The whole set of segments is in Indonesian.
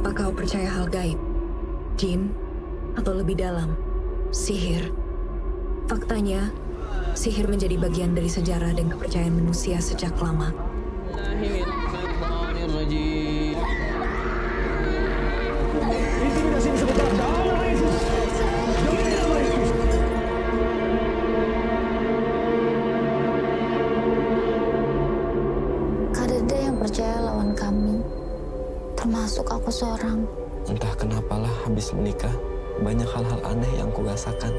Apa kau percaya hal gaib, jin, atau lebih dalam, sihir? Faktanya, sihir menjadi bagian dari sejarah dan kepercayaan manusia sejak lama. Intimidasi sebentar. Jangan itu. Jangan itu. Kadada yang percaya lawan kami, termasuk aku seorang. Entah kenapalah habis menikah, banyak hal-hal aneh yang kurasakan.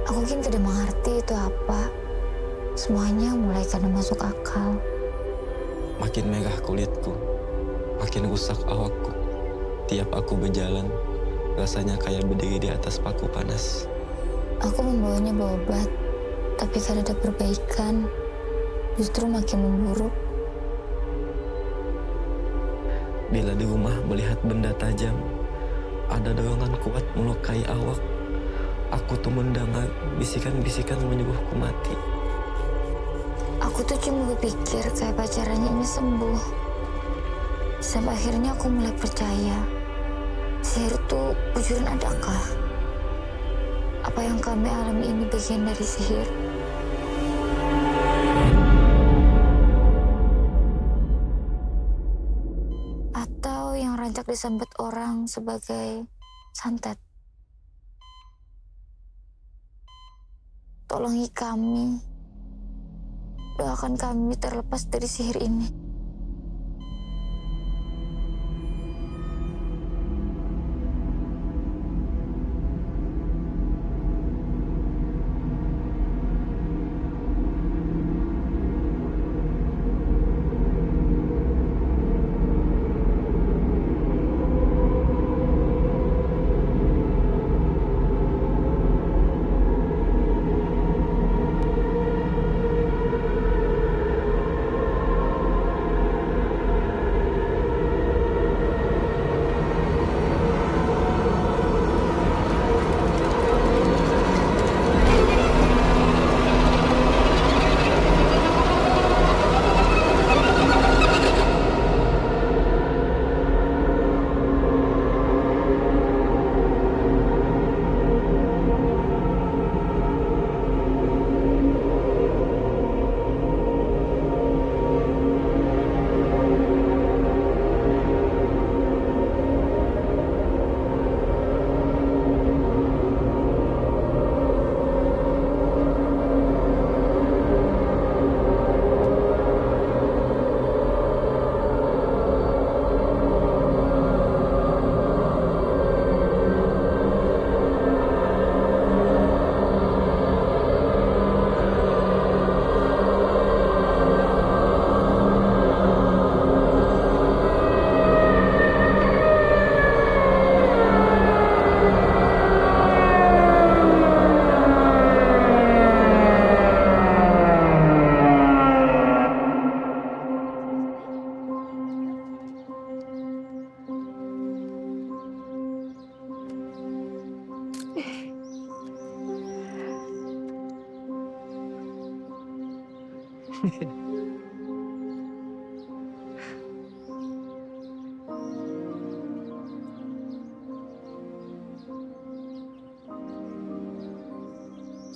Aku kini tidak mengerti itu apa. Semuanya mulai karena masuk akal. Makin merah kulitku, makin rusak awakku. Tiap aku berjalan, rasanya kayak berdiri di atas paku panas. Aku membawanya berobat, tapi karena ada perbaikan, justru makin memburuk. Bila di rumah melihat benda tajam, ada dorongan kuat melukai awak. Aku tuh mendengar bisikan-bisikan menyuruhku mati. Aku tuh cuma berpikir kayak pacarannya ini sembuh. Sampai akhirnya aku mulai percaya. Sihir itu bujuran adakah? Apa yang kami alami ini bagian dari sihir? Atau yang rancak disambut orang sebagai santet? Tolongi kami. Doakan kami terlepas dari sihir ini.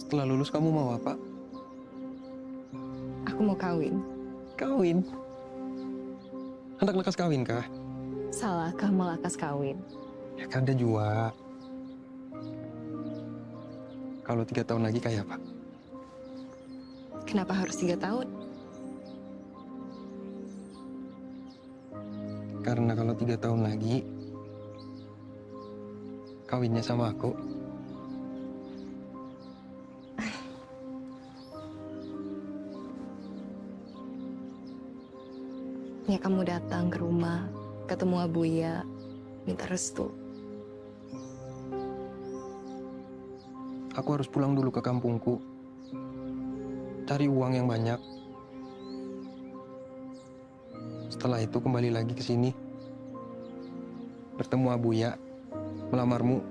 Setelah lulus kamu mau apa? Aku mau kawin. Kawin? Hendak lekas kawin kah? Salahkah melakas kawin? Ya kan ada jua. Kalau 3 tahun lagi kayak apa? Kenapa harus 3 tahun? Karena kalau 3 tahun lagi kawinnya sama aku. Ya kamu datang ke rumah, ketemu Abuya, minta restu. Aku harus pulang dulu ke kampungku. Cari uang yang banyak. Setelah itu kembali lagi ke sini. Bertemu Abuya, melamarmu.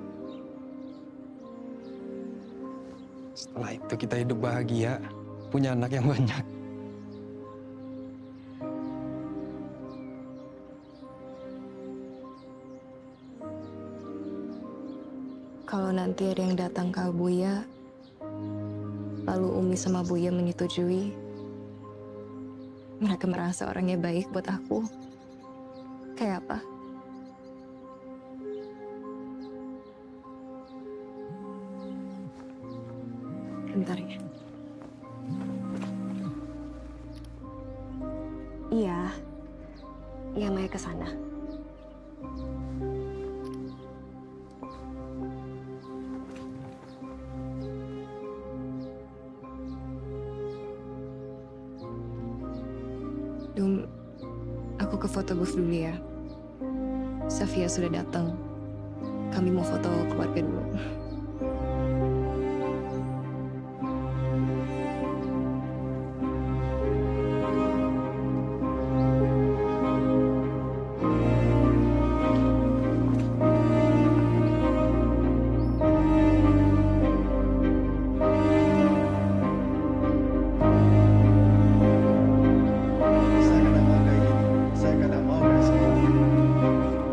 Setelah itu kita hidup bahagia, punya anak yang banyak. kalau nanti ada yang datang ke Abuya, lalu Umi sama Buya menyetujui, mereka merasa orangnya baik buat aku. Kayak apa? Bentar ya. Iya Maya ke sana. Dum, aku ke foto booth dulu ya. Safia sudah datang. Kami mau foto keluarga dulu. Saya kadang mau kayak gini, saya kadang mau kayak segini.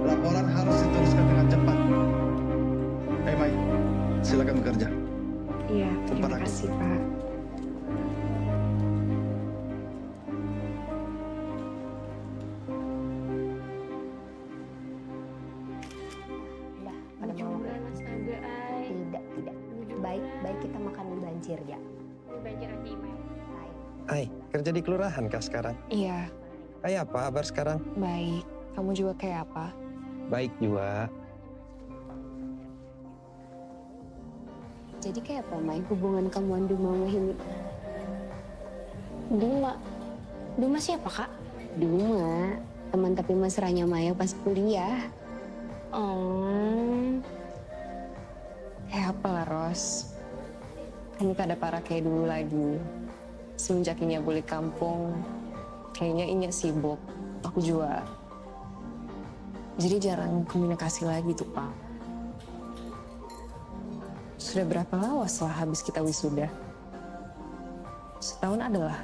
Laporan harus diteruskan dengan cepat. Mai, silakan bekerja. Iya, terima Tempat aku. kasih Pak. Udah, pada mau nggak? Mas Naga, ay. Tidak. Baik kita makan di banjir ya. Banjir aja, Imai. Baik. Ai, kerja di kelurahan kah sekarang? Iya, Kayak apa kabar sekarang? baik. Kamu juga kayak apa? Baik juga. Jadi kayak apa, Mai, hubungan kamu dan Duma sama Himi? Duma siapa, Kak? Duma, teman tapi mesranya Maya pas kuliah. Kayak apa lah, Ros? Kan gak ada parah kayak dulu lagi. Semenjak Inya balik kampung, kayaknya Inya sibuk. Aku juga. Jadi jarang komunikasi lagi tuh, Pak. Sudah berapa lama setelah habis kita wisuda? Setahun adalah.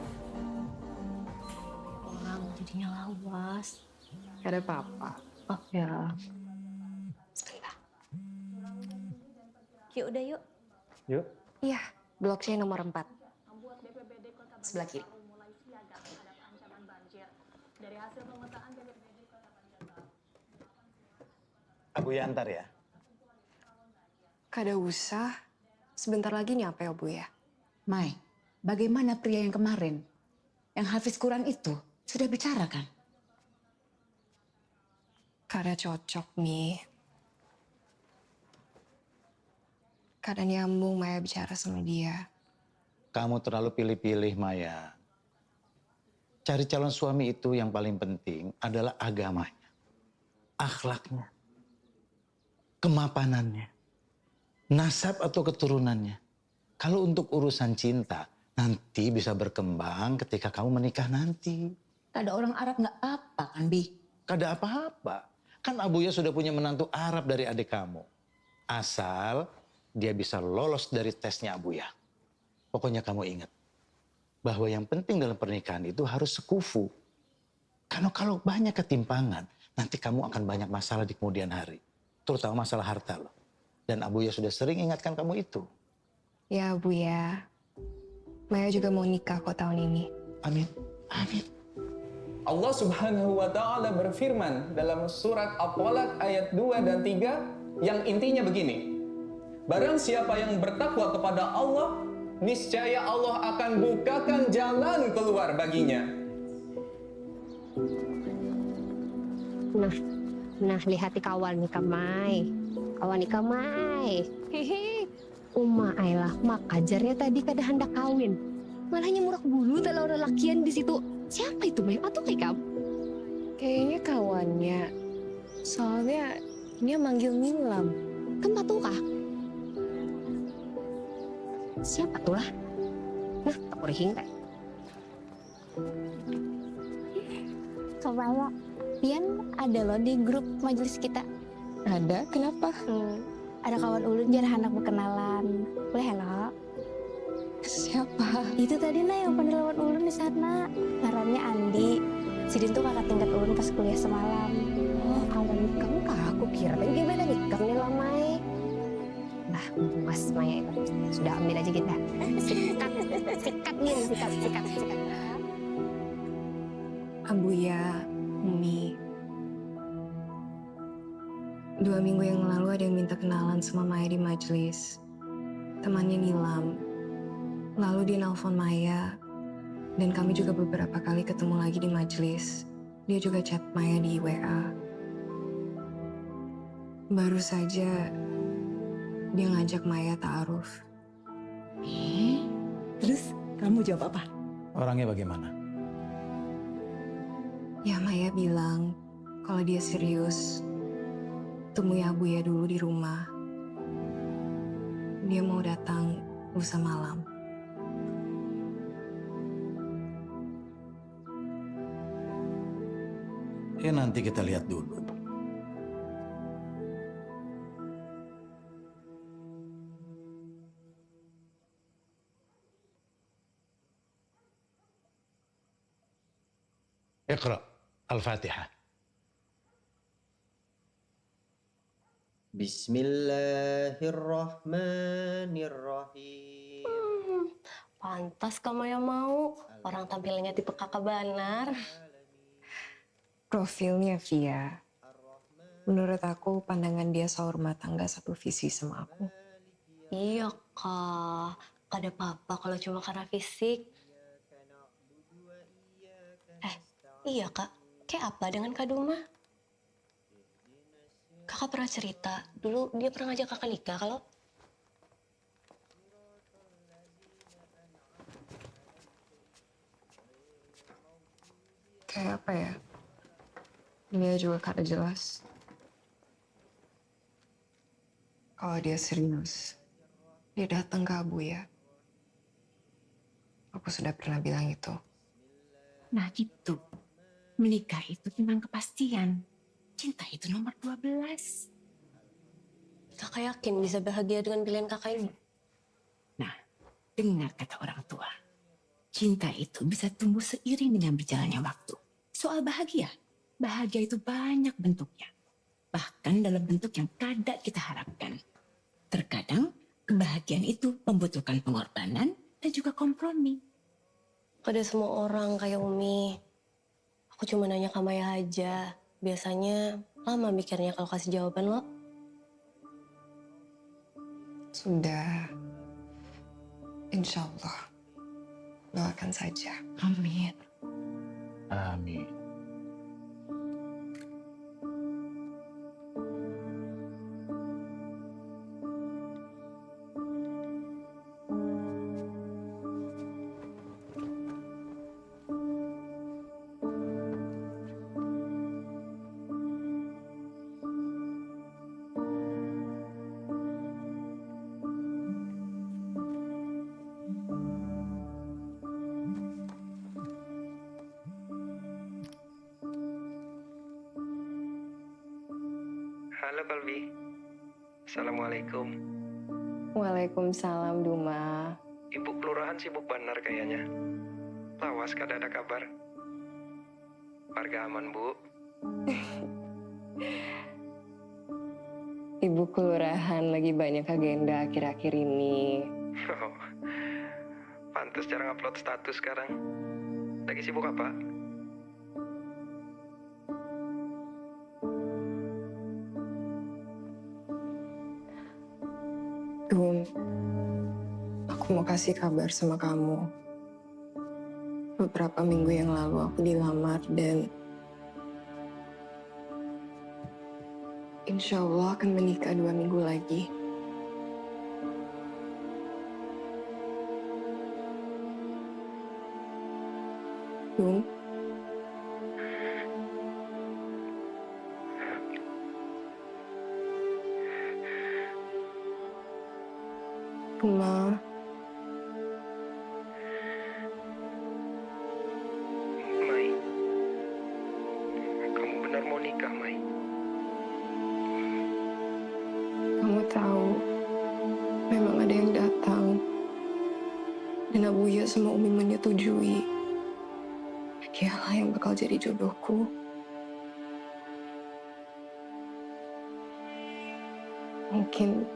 Orang jadinya lawas. Gak ada apa-apa. Oh ya. Yuk, udah yuk. Yuk. Iya, blok C nomor 4. Sebelah kiri. Abu ya antar ya. Kada usah. Sebentar lagi nyampe ya, Bu ya. Mai, bagaimana pria yang kemarin? Yang hafiz Quran itu sudah bicara kan? Kada cocok nih. Kada nyambung Maya bicara sama dia. Kamu terlalu pilih-pilih, Maya. Cari calon suami itu yang paling penting adalah agamanya, akhlaknya, kemapanannya, nasab atau keturunannya. Kalau untuk urusan cinta, nanti bisa berkembang ketika kamu menikah nanti. Ada orang Arab nggak apa kan, Bi? Kada apa-apa. Kan Abuya sudah punya menantu Arab dari adik kamu. Asal dia bisa lolos dari tesnya Abuya. Pokoknya kamu ingat bahwa yang penting dalam pernikahan itu harus sekufu. Karena kalau banyak ketimpangan, nanti kamu akan banyak masalah di kemudian hari. Terutama masalah harta loh. Dan Abuya sudah sering ingatkan kamu itu. Ya, Bu ya. Maya juga mau nikah kok tahun ini. Amin. Amin. Allah Subhanahu wa taala berfirman dalam surat At-Thalaq ayat 2 dan 3 yang intinya begini. Barang siapa yang bertakwa kepada Allah, niscaya Allah akan bukakan jalan keluar baginya. Nah, lihat kawan nih Kamai. Kawan nih Kamai. Hehe. Uma Ailah, mak ajarnya tadi kada hendak kawin. Malahnya murak bulu kalau orang lakian di situ. Siapa itu, Mai? Atau kayak kamu? Kayaknya kawannya. Soalnya dia manggil Nilam. Kan tahu kah? Siapa tuh lah? Nah, tak boleh hingga. Kebaya, Pian ada loh di grup majelis kita. Ada? Kenapa? Ada kawan ulun jar anak berkenalan. Boleh hello? Siapa? Itu tadi nah yang pada lawan ulun di sana. Ngarannya Andi. Sidin tuh kakak tingkat ulun pas kuliah semalam. Oh, kawan kamu kah? Aku kira tadi gimana nikah nih lamai. lah, mumpung Mas Maya ikut. Sudah ambil aja kita. Sikat gini, sikat. Abuya, Umi. 2 minggu yang lalu ada yang minta kenalan sama Maya di majelis. Temannya Nilam. Lalu dia nelfon Maya. Dan kami juga beberapa kali ketemu lagi di majelis. Dia juga chat Maya di WA. Baru saja dia ngajak Maya ta'aruf. Terus kamu jawab apa? Orangnya bagaimana? Ya Maya bilang kalau dia serius, temui Abuya dulu di rumah. Dia mau datang lusa malam. Ya nanti kita lihat dulu. اقرأ الفاتحة. Bismillahirrahmanirrahim. Pantas kamu yang mau. Orang tampilnya tipe kakak Banar. Profilnya Via. Menurut aku pandangan dia sehormat tangga satu visi sama aku. Iya kak. Gak ada apa-apa kalau cuma karena fisik. Iya kak. Kayak apa dengan Kak Duma? Kakak pernah cerita. Dulu dia pernah ngajak kakak nikah kalau... Kayak apa ya? Dia juga kada jelas. Kalau dia serius, dia datang ke Abuya. Aku sudah pernah bilang itu. Nah gitu. Menikah itu tentang kepastian. Cinta itu nomor 12. Kakak yakin bisa bahagia dengan pilihan kakak ini? Nah, dengar kata orang tua. Cinta itu bisa tumbuh seiring dengan berjalannya waktu. Soal bahagia, bahagia itu banyak bentuknya. Bahkan dalam bentuk yang kadang kita harapkan. Terkadang, kebahagiaan itu membutuhkan pengorbanan dan juga kompromi. Pada semua orang kayak Umi. Aku cuma nanya ke Maya aja. Biasanya lama mikirnya kalau kasih jawaban lo. Sudah. Insya Allah. Doakan saja. Amin. Amin. Halo Kalbi. Assalamualaikum. Waalaikumsalam Duma. Ibu kelurahan sibuk benar kayaknya. Lawas kada ada kabar. Warga aman, Bu. Ibu kelurahan lagi banyak agenda akhir-akhir ini. Oh, pantes jarang upload status sekarang. Lagi sibuk apa? Dum, aku mau kasih kabar sama kamu. Beberapa minggu yang lalu aku dilamar dan insya Allah akan menikah 2 minggu lagi. Dum, Ma, Mai, kamu benar mau nikah, Mai? kamu tahu memang ada yang datang dan Abuya sama Umi menyetujui. Dialah yang bakal jadi jodohku. Mungkin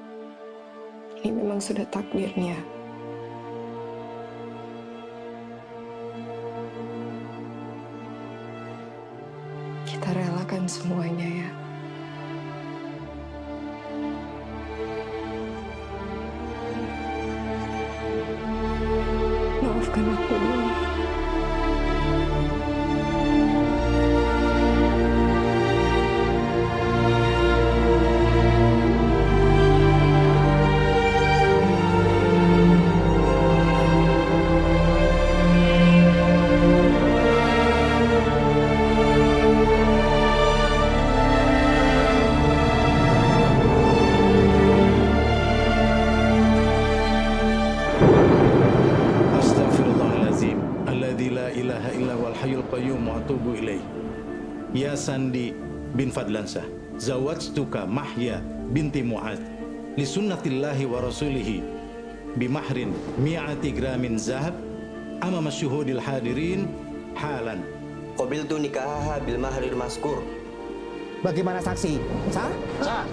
ini memang sudah takdirnya. Kita relakan semuanya ya. Maafkan aku dulu. Astaghfirullahalazim. Alladzi la ilaha illa wal hayyul qayyum wa atubu ilaih. Ya Sandi bin Fadlansah, zawajtuka Mahya binti Mu'ad li sunnatillahi wa rasulihi bimahrin mi'ati gramin zahab amama syuhudil hadirin halan. Qabiltu nikahaha bil mahril maskur. Bagaimana saksi? Sah? Sah.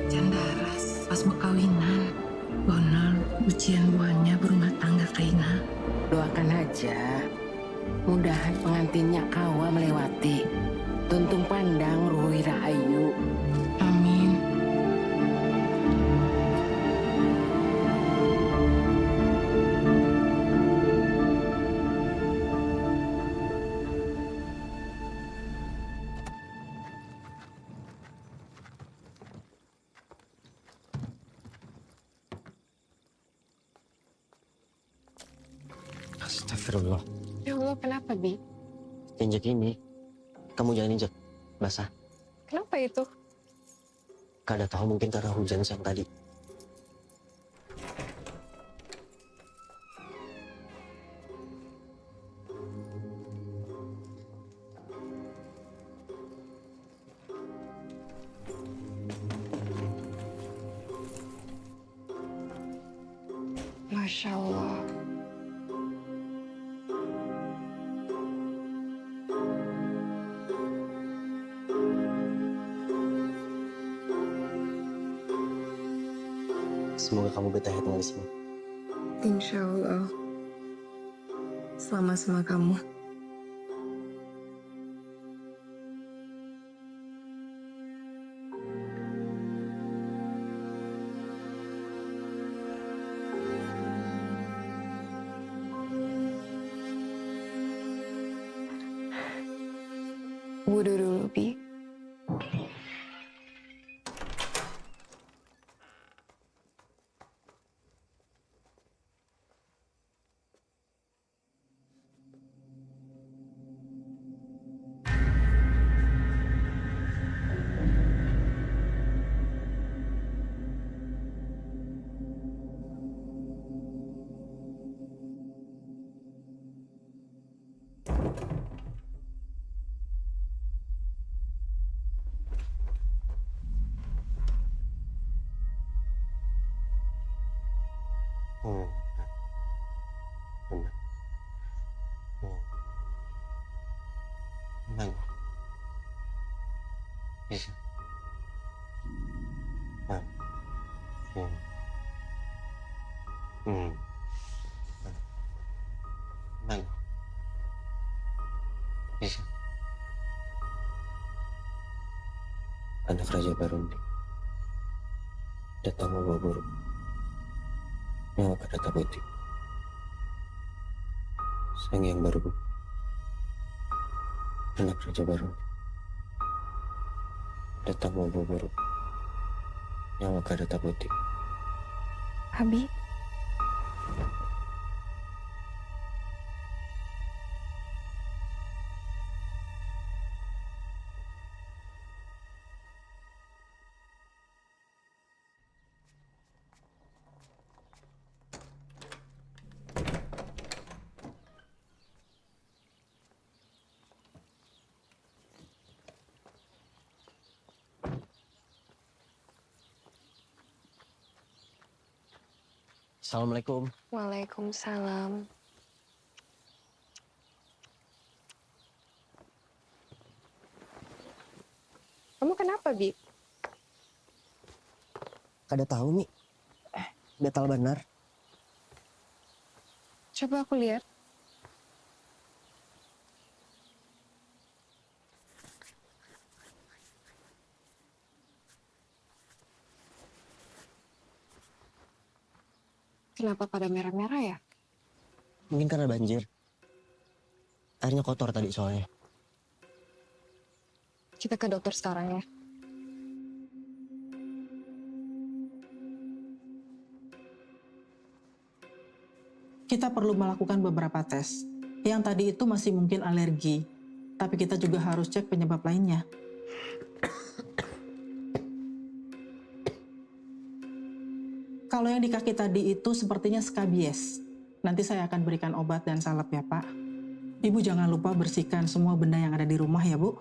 Jandaras, pas mau kawinan, bonol ujian buahnya berumah tangga kaina. Doakan aja, mudahan pengantinnya kawa melewati tuntung pandang ruhi rahayu. Amin. Astagfirullah. Ya Allah, kenapa, Bi? Injek ini, kamu jangan injek, basah. Kenapa itu? Kada tahu mungkin karena hujan siang tadi. Masya Allah. Semoga kamu betah tinggal di sini. Insya Allah. Sama-sama kamu. Wudu dulu, Bi. Tenang. Bisa. Tenang. Bisa. Anak Raja Barundi datang membawa buruk yang akan datang putih. Sang yang baru, anak Raja Barundi datang membawa buruk yang akan datang putih. Abi. Assalamualaikum. Waalaikumsalam. Kamu kenapa, Bi? Kada tahu, Mi. Gatal benar. Coba aku lihat. Kenapa pada merah-merah ya? Mungkin karena banjir. Airnya kotor tadi soalnya. Kita ke dokter sekarang ya. Kita perlu melakukan beberapa tes. Yang tadi itu masih mungkin alergi, tapi kita juga harus cek penyebab lainnya. Kalau yang di kaki tadi itu sepertinya skabies. Nanti saya akan berikan obat dan salep ya, Pak. Ibu jangan lupa bersihkan semua benda yang ada di rumah ya, Bu.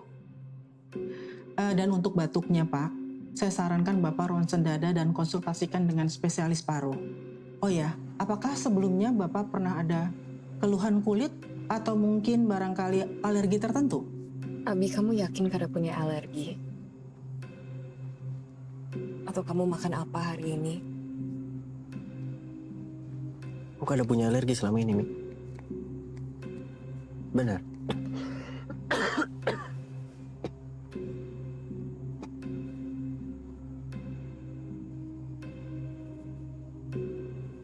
Dan untuk batuknya, Pak, saya sarankan Bapak ronsen dada dan konsultasikan dengan spesialis paru. Oh ya, apakah sebelumnya Bapak pernah ada keluhan kulit atau mungkin barangkali alergi tertentu? Abi, kamu yakin kada punya alergi? Atau kamu makan apa hari ini? Aku kada punya alergi selama ini, Mi. Benar.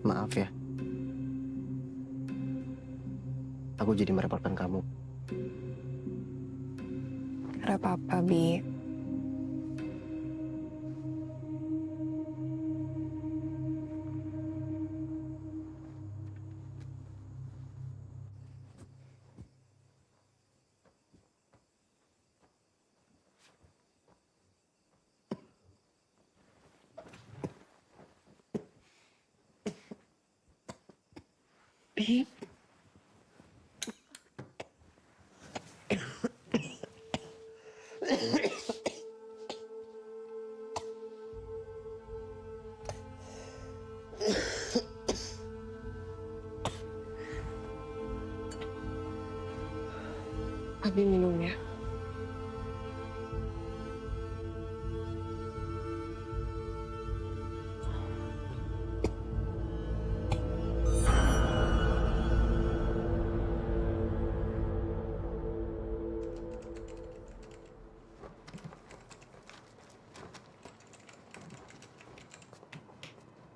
Maaf ya. Aku jadi merepotkan kamu. Gak apa-apa, Bi. Bi. Abi minum ya.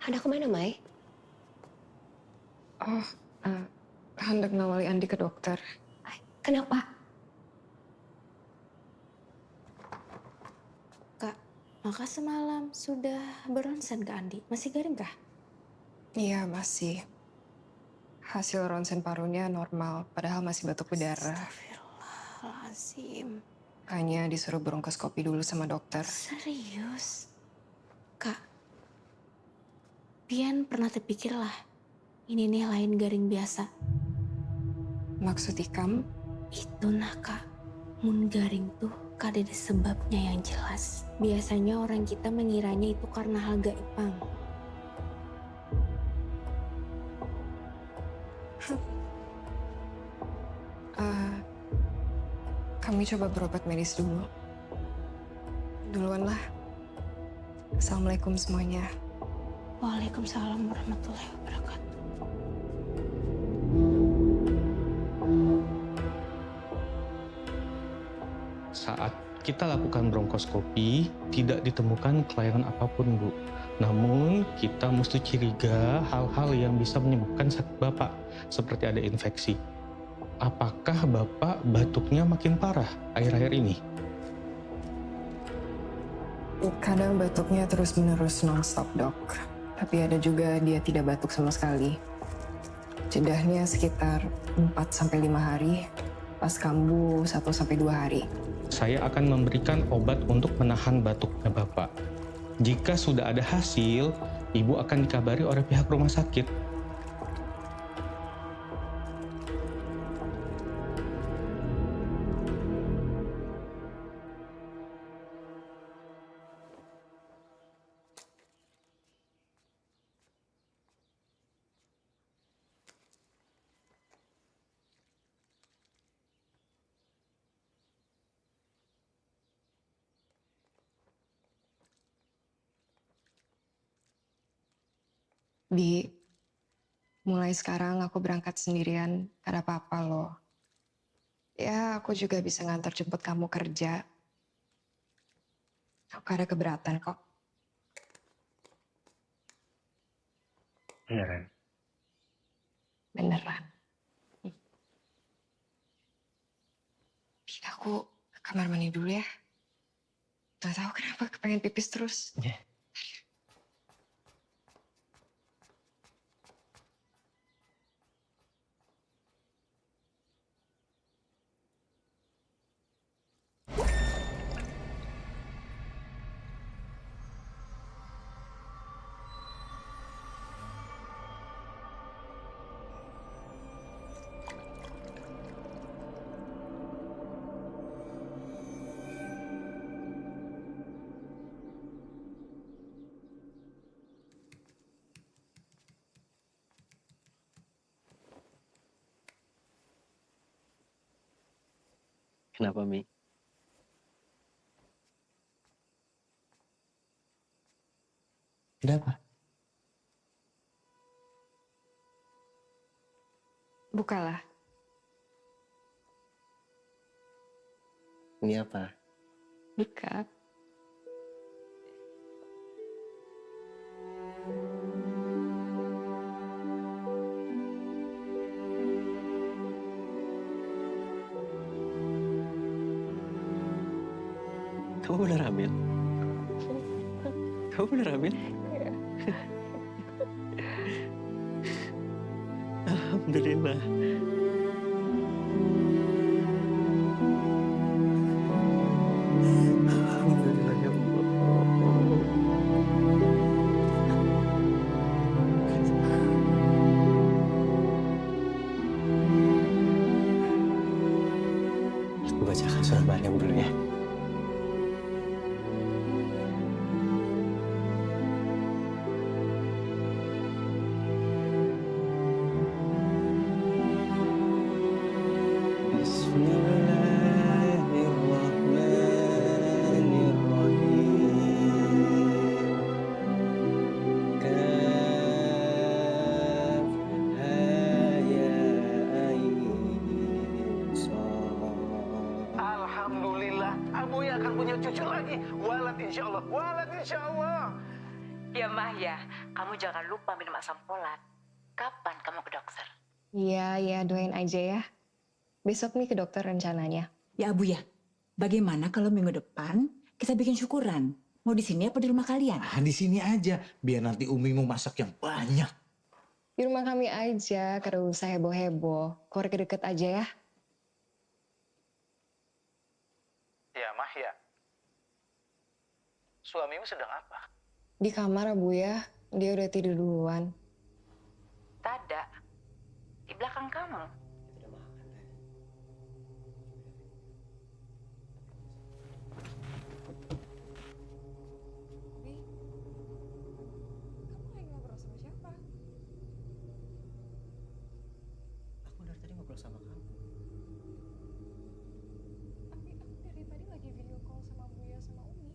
Hendak kemana, Mai? Oh, hendak ngawali Andi ke dokter. Kenapa? Kak, maka semalam sudah beronsen ke Andi. Masih garing kah? Iya, masih. Hasil ronsen parunya normal, padahal masih batuk berdarah. Astagfirullahaladzim. Makanya disuruh bronkoskopi dulu sama dokter. Serius? Kak, Pian pernah terpikir lah, ini nih lain garing biasa. Maksud ikam? Itu nah kak, mun garing tuh kada ada sebabnya yang jelas. Biasanya orang kita mengiranya itu karena hal gaib, Pang. Kami coba berobat medis dulu. Duluan lah. Assalamualaikum semuanya. Waalaikumsalam warahmatullahi wabarakatuh. Saat kita lakukan bronkoskopi, tidak ditemukan kelainan apapun, Bu. Namun, kita mesti curiga hal-hal yang bisa menyebabkan sakit Bapak, seperti ada infeksi. Apakah Bapak batuknya makin parah akhir-akhir ini? Kadang batuknya terus-menerus non-stop, Dok. Tapi ada juga dia tidak batuk sama sekali. Jedahnya sekitar 4-5 hari, pas kambuh 1-2 hari. Saya akan memberikan obat untuk menahan batuknya Bapak. Jika sudah ada hasil, Ibu akan dikabari oleh pihak rumah sakit. Bi, mulai sekarang aku berangkat sendirian karena papa loh. Ya, aku juga bisa ngantar jemput kamu kerja. Aku gak ada keberatan kok. Beneran. Beneran. Bi, aku ke kamar mandi dulu ya. Gak tahu kenapa kepengen pipis terus. Kenapa, Mi? Kenapa? Bukalah. Ini apa? Buka. Kamu bener hamil? Kamu bener hamil? Alhamdulillah. Alhamdulillah ya Allah. Aku bacakan surah Maryam dulu ya. Alhamdulillah, Abuya akan punya cucu lagi. Walad insya Allah, walad insya Allah. Ya Mah ya, kamu jangan lupa minum asam folat. Kapan kamu ke dokter? Iya, ya doain aja ya. Besok nih ke dokter rencananya. Ya Abu ya, bagaimana kalau minggu depan kita bikin syukuran? Mau di sini apa di rumah kalian? Ah, di sini aja, biar nanti Umi mau masak yang banyak. Di rumah kami aja, kada usah heboh-heboh. Keluarga deket aja ya. Ya Mah ya, suamimu sedang apa? Di kamar, Bu ya. Dia udah tidur duluan. Tada, di belakang kamu. Aku dari tadi ngobrol sama kamu. Tapi aku dari tadi lagi video call sama Buya sama Umi.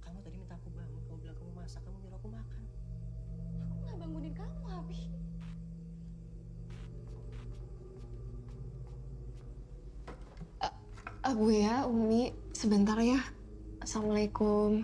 Kamu tadi minta aku bangun, kamu bilang kamu masak, kamu nyuruh aku makan. Aku nggak bangunin kamu, Abi. Buya, Umi, sebentar ya. Assalamualaikum.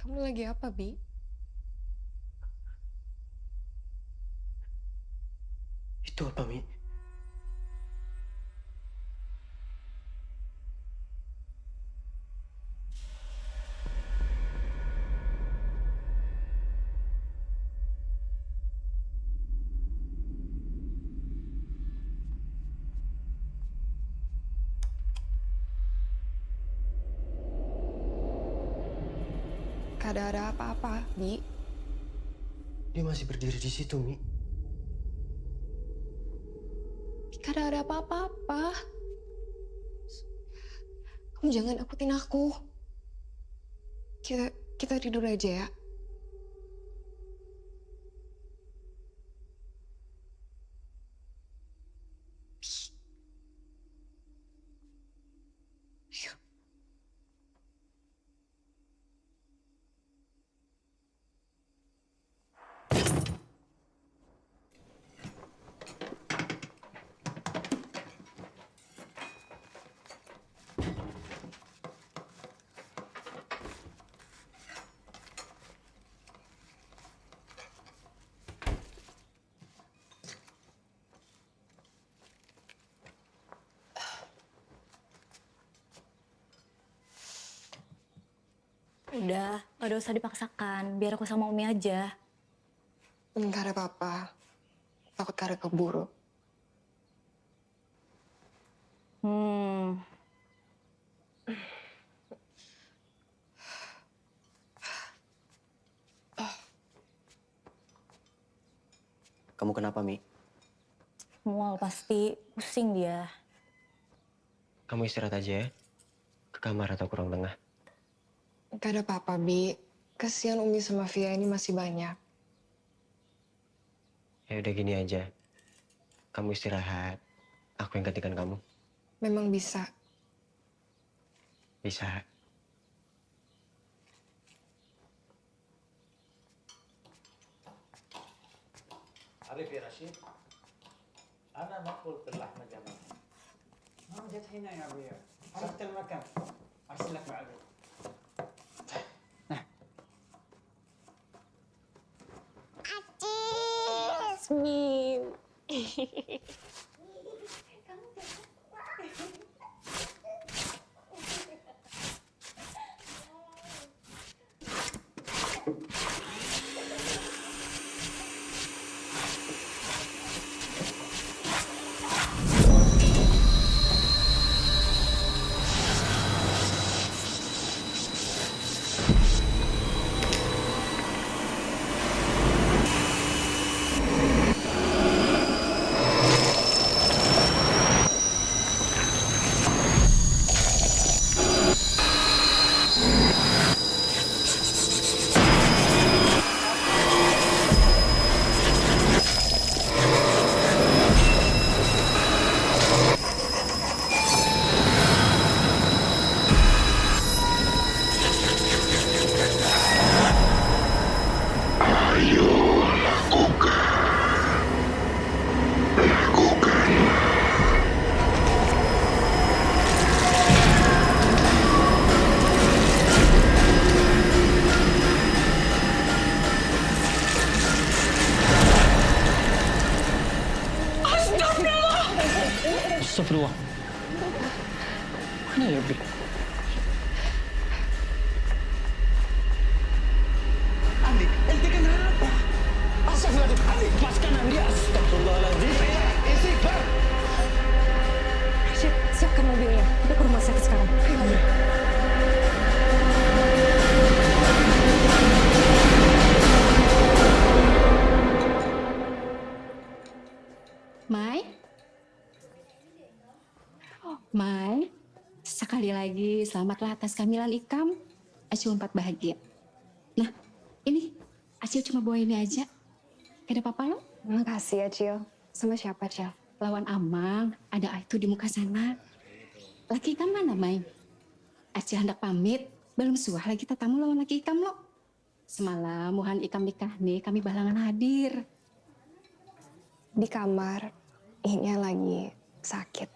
Kamu lagi apa, Bi? Itu apa, Mi? Kada ada apa-apa, Bi. Dia masih berdiri di situ, Mi. Kada ada apa-apa. Kamu jangan akutin aku. Kita tidur aja ya. Udah, gak usah dipaksakan. Biar aku sama Umi aja. Enggak ada apa-apa. Takut kada keburu. Kamu kenapa, Mi? Mual pasti. Pusing dia. Kamu istirahat aja ya. Ke kamar atau ke ruang tengah. Gak ada apa-apa, Bi. Kasihan Umi sama Via ini masih banyak. Ya udah gini aja. Kamu istirahat. Aku yang gantikan kamu. Memang bisa. Bisa. عارف يا رشيد أنا ما قلت اللحمة جمال ما جت هنا يا ابويا. عرفت المكان. ارسل لك بعدين. Yasmin. Astagfirullah. Mana ya, Bi? Andi, ente kenapa? Astagfirullahaladzim, Andi, lepaskan Andi. Astagfirullahaladzim. Istighfar. Siapkan mobilnya. Kita ke rumah sakit sekarang. Ayo. Mai? Mai, sekali lagi selamatlah atas kehamilan Ikam. Acil 4 bahagia. Nah, ini Acil cuma bawa ini aja. Gak ada apa-apa lo? Makasih ya, Cil. Sama siapa, Cil? Lawan Amang, ada itu di muka sana. Laki Ikam mana, Mai? Acil hendak pamit. Belum suah lagi tamu lawan laki Ikam lo. Semalam muhan Ikam nikah nih, kami balangan hadir. Di kamar. Ini lagi sakit.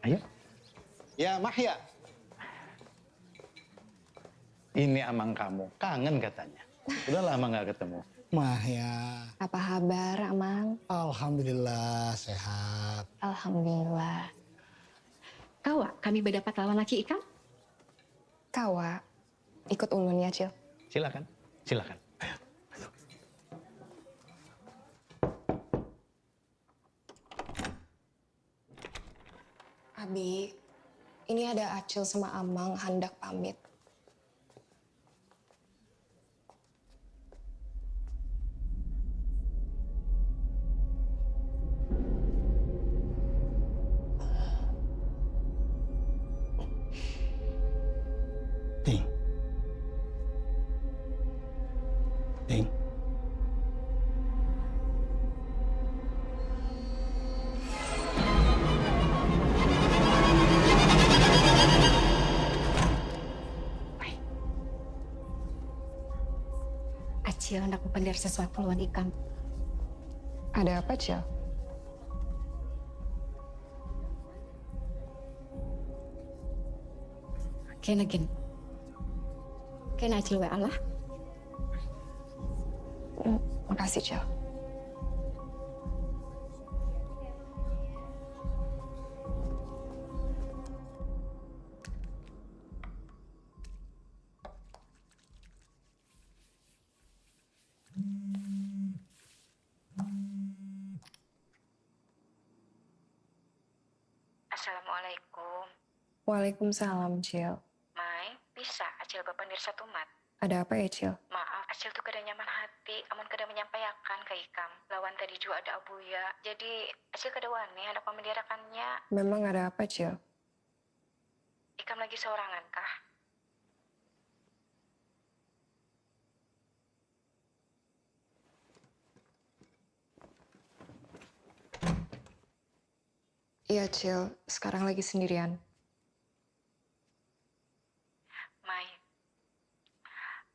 Ayo. Ya, Mahya. Ini amang kamu. Kangen katanya. Udah lama nggak ketemu. Mahya. Apa kabar, Amang? Alhamdulillah, sehat. Alhamdulillah. Kawa, kami berdapat lawan laki Ikam? Kawa, ikut ulun ya, Cil. Silakan, silakan. Abi, ini ada Acil sama Amang hendak pamit. Ting. Acil hendak mempendir sesuatu lawan Ikam. Ada apa, Cil? Kena gen. Kena Acil wa Allah. Makasih, Cil. Assalamualaikum. Waalaikumsalam, Cil. Mai, bisa Acil bapandir satu mat. Ada apa ya, Cil? Maaf, Acil tuh kada nyaman hati, amun kada menyampaikan ke Ikam. Lawan tadi juga ada Abuya, jadi Acil kada wani hendak memendirakannya. Memang ada apa, Cil? Ikam lagi seorangan kah? Iya, Cil. Sekarang lagi sendirian. Mai,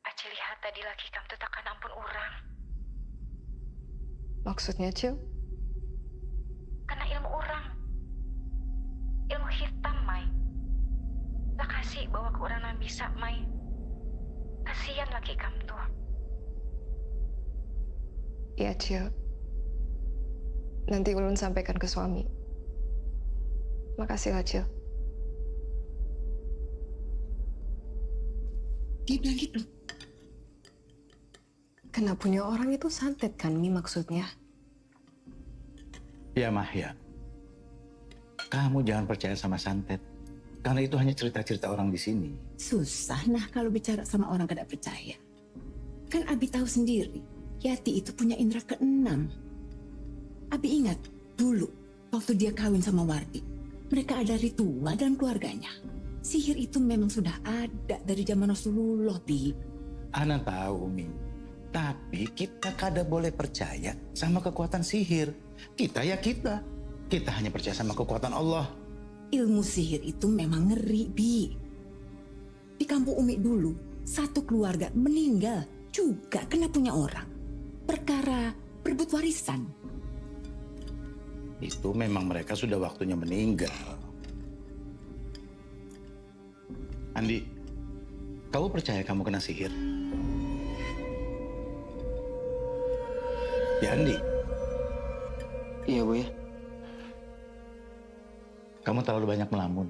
Acil lihat tadi laki Ikam tuh takkan ampun orang. Maksudnya, Cil? Karena ilmu orang. Ilmu hitam, Mai. Lah kasih bawa ke orang yang bisa, Mai. Kasihan laki Ikam tuh. Iya, Cil. Nanti Ulun sampaikan ke suami. Makasih lah, Cil. Dia bilang gitu. Kena punya orang itu santet kan, Mi, maksudnya? Ya, Mahya. Kamu jangan percaya sama santet. Karena itu hanya cerita-cerita orang di sini. Susah nah kalau bicara sama orang kada percaya. Kan Abi tahu sendiri, Yati itu punya indera keenam. Abi ingat dulu waktu dia kawin sama Wardi. Mereka ada ritual dalam keluarganya. Sihir itu memang sudah ada dari zaman Rasulullah, Bi. Ana tahu, Umi. Tapi kita kada boleh percaya sama kekuatan sihir. Kita ya kita. Kita hanya percaya sama kekuatan Allah. Ilmu sihir itu memang ngeri, Bi. Di kampung Umi dulu, satu keluarga meninggal juga kena punya orang. Perkara berebut warisan. Itu memang mereka sudah waktunya meninggal. Andi, kamu percaya kamu kena sihir? Ya, Andi. Iya, Bu ya. Kamu terlalu banyak melamun.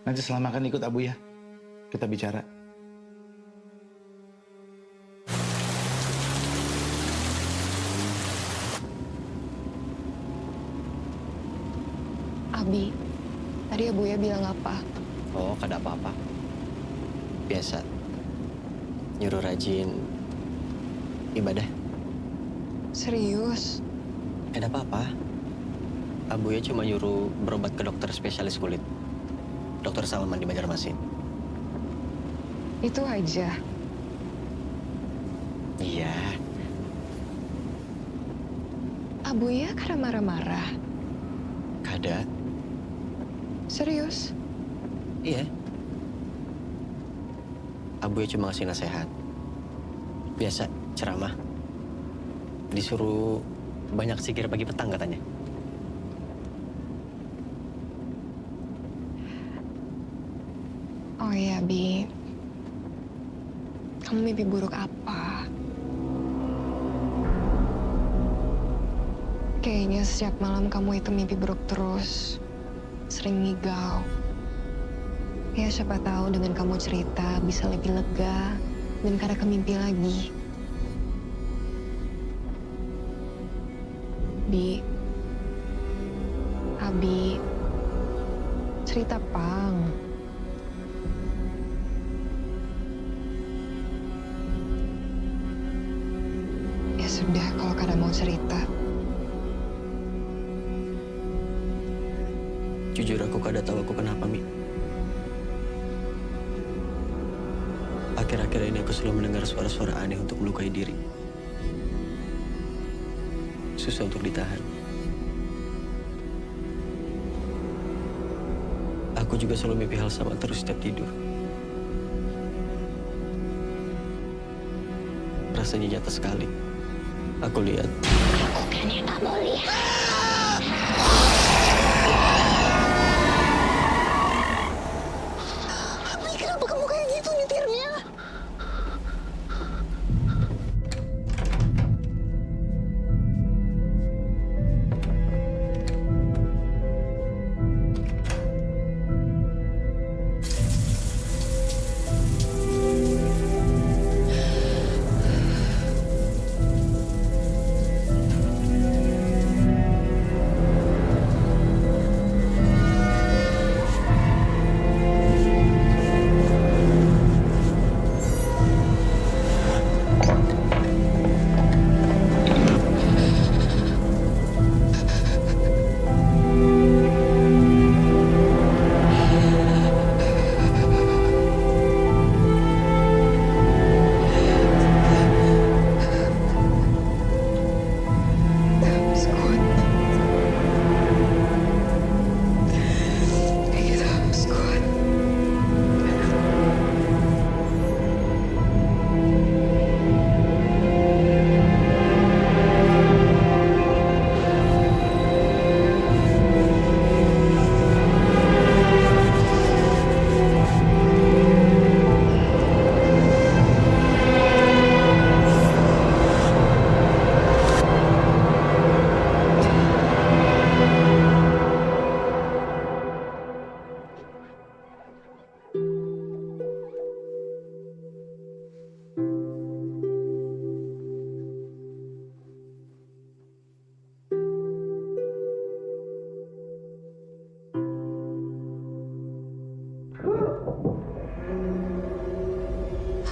Nanti selama kan ikut Abu ya. Kita bicara. Abi, tadi Abuya bilang apa? Oh, kada apa-apa. Biasa. Nyuruh rajin ibadah. Serius? Kada apa-apa. Abuya cuma nyuruh berobat ke dokter spesialis kulit. Dokter Salman di Banjarmasin. Itu aja? Iya. Abuya kada marah-marah? Kada. Serius? Iya. Abuya cuma ngasih nasihat. Biasa, ceramah. Disuruh banyak zikir pagi petang katanya. Oh iya, Bi. Kamu mimpi buruk apa? Kayaknya setiap malam kamu itu mimpi buruk terus. Sering ngigau. Ya siapa tahu dengan kamu cerita bisa lebih lega dan kada kemimpi lagi. Bi, Abi, cerita Pang. Ya sudah kalau kada mau cerita. Jujur aku kada tahu aku kenapa, Mi. Akhir-akhir Akhir-akhir ini aku selalu mendengar suara-suara aneh untuk melukai diri. Susah untuk ditahan. Aku juga selalu mimpi hal sama terus setiap tidur. Rasanya nyata sekali. Aku lihat. Aku kan yang kamu lihat. Tapi kenapa kamu kayak gitu nyetirnya?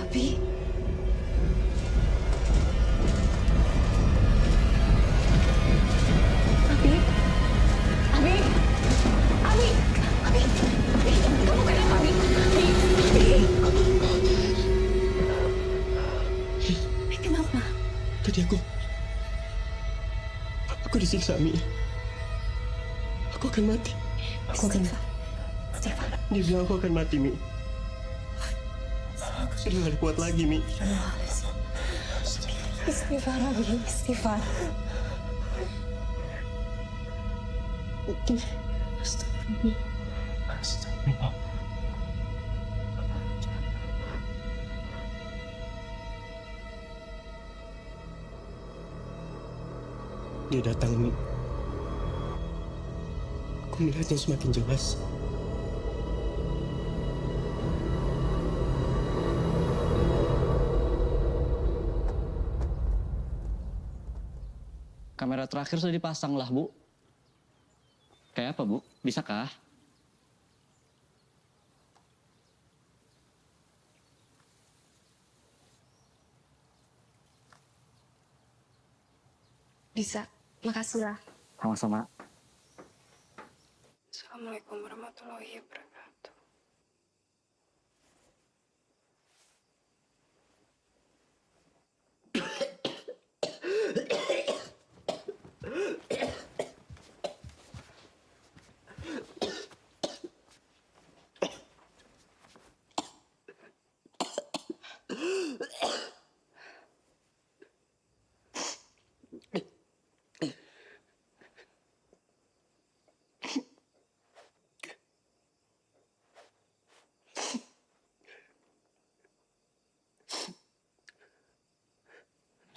Abi. Abi. Abi. Abi. Abi. Kamu kenapa, Abi? Abi, kenapa? Tadi aku disiksa, Mi. Aku akan mati. Stefan. Dia bilang aku akan mati, Mi. Aku sudah gak kuat lagi, Mi. Istighfar, Abi. Istighfar. Astagfirullah. Dia datang, Mi. Aku melihatnya semakin jelas. Kamera terakhir sudah dipasang lah, Bu. Kayak apa, Bu? Bisakah? Bisa. Makasih lah. Sama-sama. Assalamualaikum warahmatullahi wabarakatuh.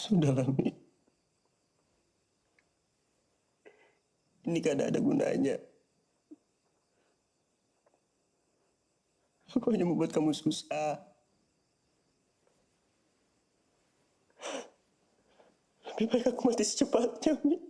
Sudahlah, Mi. Ini kan ada gunanya. Aku hanya membuat kamu susah. Lebih baik aku mati secepatnya, Mi.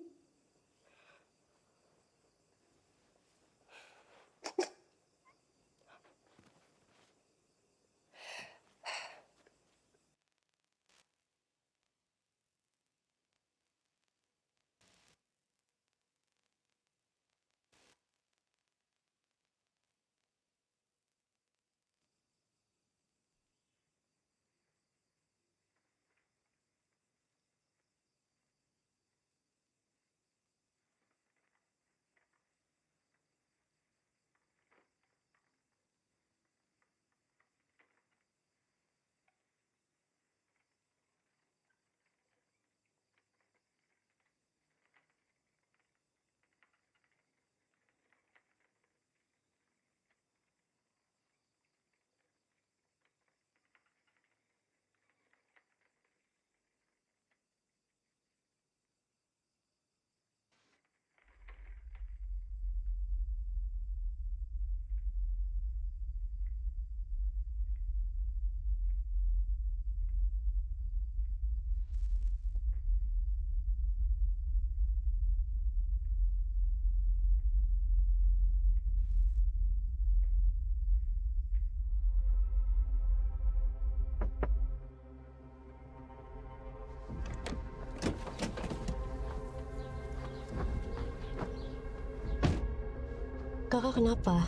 Kakak kenapa?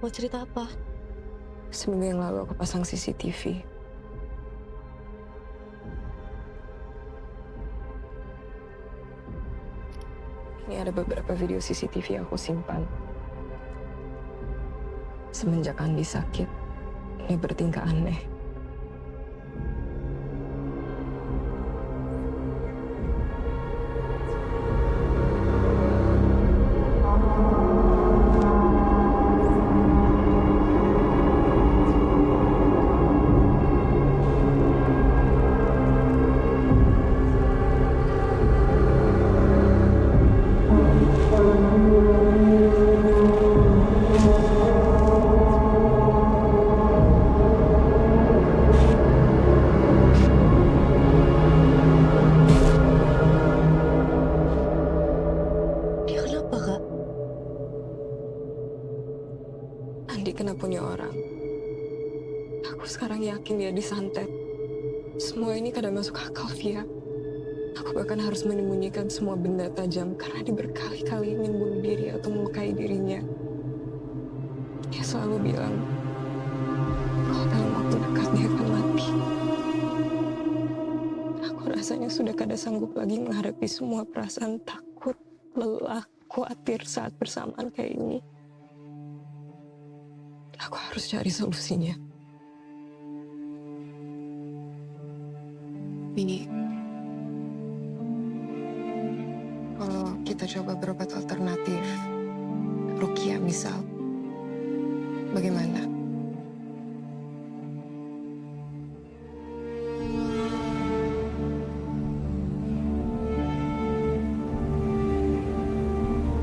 Mau cerita apa? Seminggu yang lalu aku pasang CCTV. Ini ada beberapa video CCTV yang aku simpan. Semenjak Andi sakit, dia bertingkah aneh. Dia kenapa, Kak? Andi kena punya orang. Aku sekarang yakin dia disantet. Semua ini kadang masuk akal, Via. Aku bahkan harus menyembunyikan semua benda tajam karena dia berkali-kali ingin bunuh diri atau melukai dirinya. Dia selalu bilang, kalau dalam waktu dekat dia akan mati. Aku rasanya sudah kada sanggup lagi menghadapi semua perasaan takut, lelah, khawatir saat bersamaan kayak ini. Aku harus cari solusinya. Mini, kalau kita coba berobat alternatif, Rukia misal, bagaimana?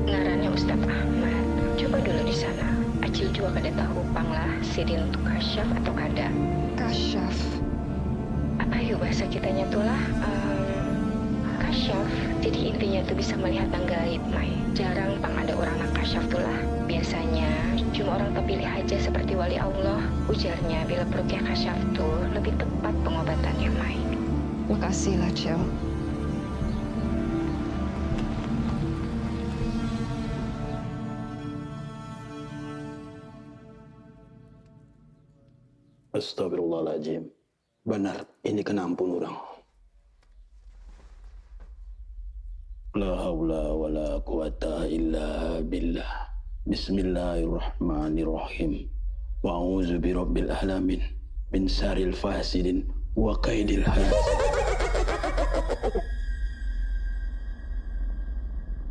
Ngarannya Ustadz Ahmad. Coba dulu di sana. Acil juga kada tahu panglah sidin untuk kasyaf atau kada. Kasyaf? Apa yuk bahasa kitanya tuh lah? Kasyaf. Jadi intinya tuh bisa melihat yang gaib, Mai. Jarang pang ada orang yang kasyaf tuh lah. Biasanya cuma orang terpilih aja seperti wali Allah. Ujarnya bila perukyah kasyaf tuh lebih tepat pengobatannya, Mai. Makasih lah, Cel. Astagfirullahaladzim. Benar, ini kena ampun orang. La haula wa la quwata illa billah. Bismillahirrahmanirrahim. Wa a'udzu birabbil alamin min syarril fasidin wa kaidil hasid.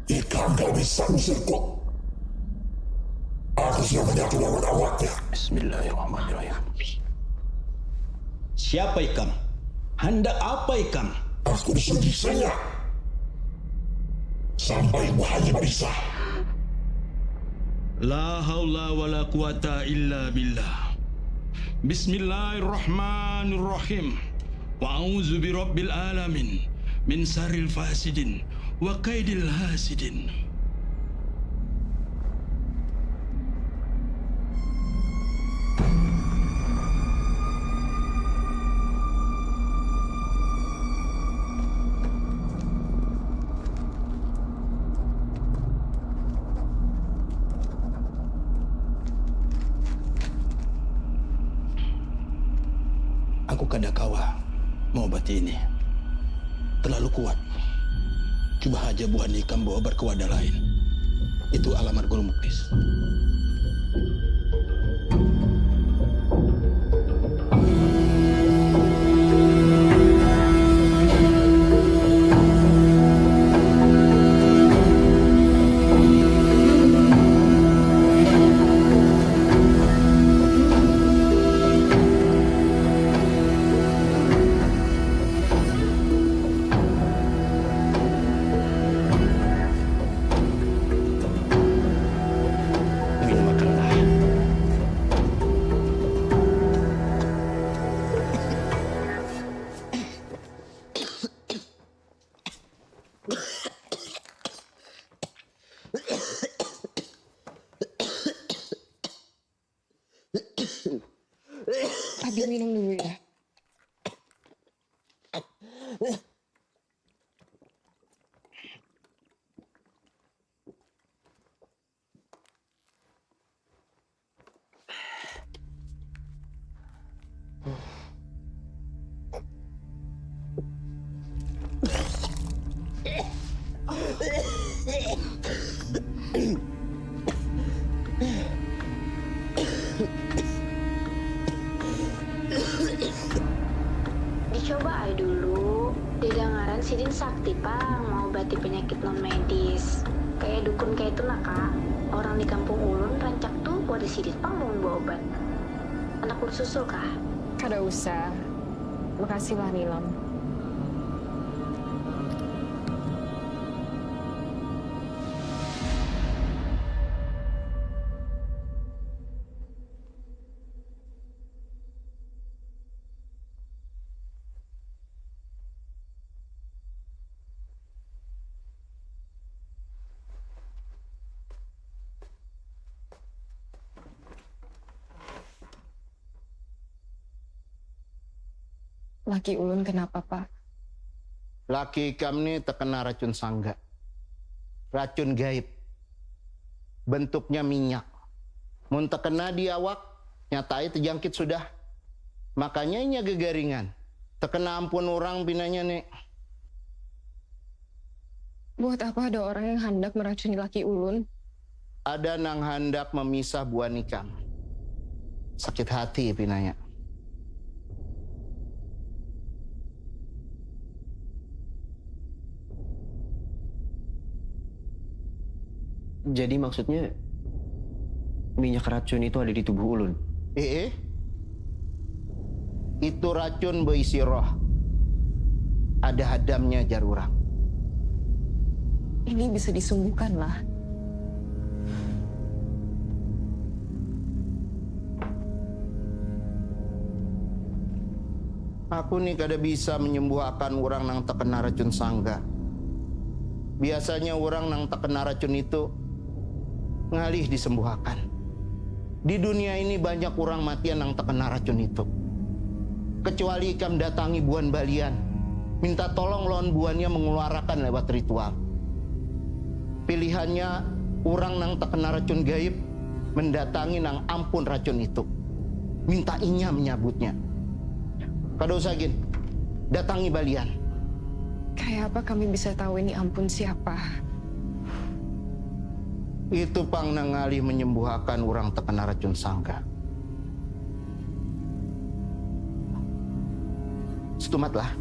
Jika engkau bisa mengusirku, aku sudah menyatu lawan awaknya. Bismillahirrahmanirrahim. Siapa ikam? Hendak apa ikam? Aku disuruh bisanya. Sampai wahai bisa. La haula wa la quwata illa billah. Bismillahirrahmanirrahim. Wa a'udzu birabbil alamin min syarril fasidin wa kaidil hasidin. Aku kada kawa mengobati ini. Terlalu kuat. Coba aja buah nikam bawa obat ke wadah lain. Itu alamat Guru Muklis. Abi minum dulu ya. Dicoba aja dulu. Dedangaran sidin sakti, Pak. Mau obati penyakit non medis. Kayak dukun kayak itu nah, Kak. Orang di kampung ulun rancak tuh buat sidin Pang mau bawa obat. Anak ulun susul, Kak. Kada usah. Makasih lah, Nilam. Laki ulun kenapa, Pak? Laki ikam ini terkena racun sangga. Racun gaib. Bentuknya minyak. Mun terkena di awak, nyatai terjangkit sudah. Makanya inya gegaringan. Terkena ampun orang pinanya nih. Buat apa ada orang yang hendak meracuni laki ulun? Ada nang hendak memisah buan ikam. Sakit hati pinanya. Jadi maksudnya minyak racun itu ada di tubuh ulun? Itu racun berisi roh. Ada hadamnya jarurang. Ini bisa disembuhkan lah. Aku nih kada bisa menyembuhkan orang nang terkena racun sangga. Biasanya orang nang terkena racun itu ngalih disembuhkan. Di dunia ini banyak orang matian nang terkena racun itu. Kecuali ikam datangi buan balian, minta tolong lawan buannya mengeluarkan lewat ritual. Pilihannya orang nang terkena racun gaib mendatangi nang ampun racun itu, minta inya menyabutnya. Kada usah gin, datangi balian. Kayak apa kami bisa tahu ini ampun siapa? Itu pang nangali menyembuhkan orang terkena racun sangga. Setumatlah.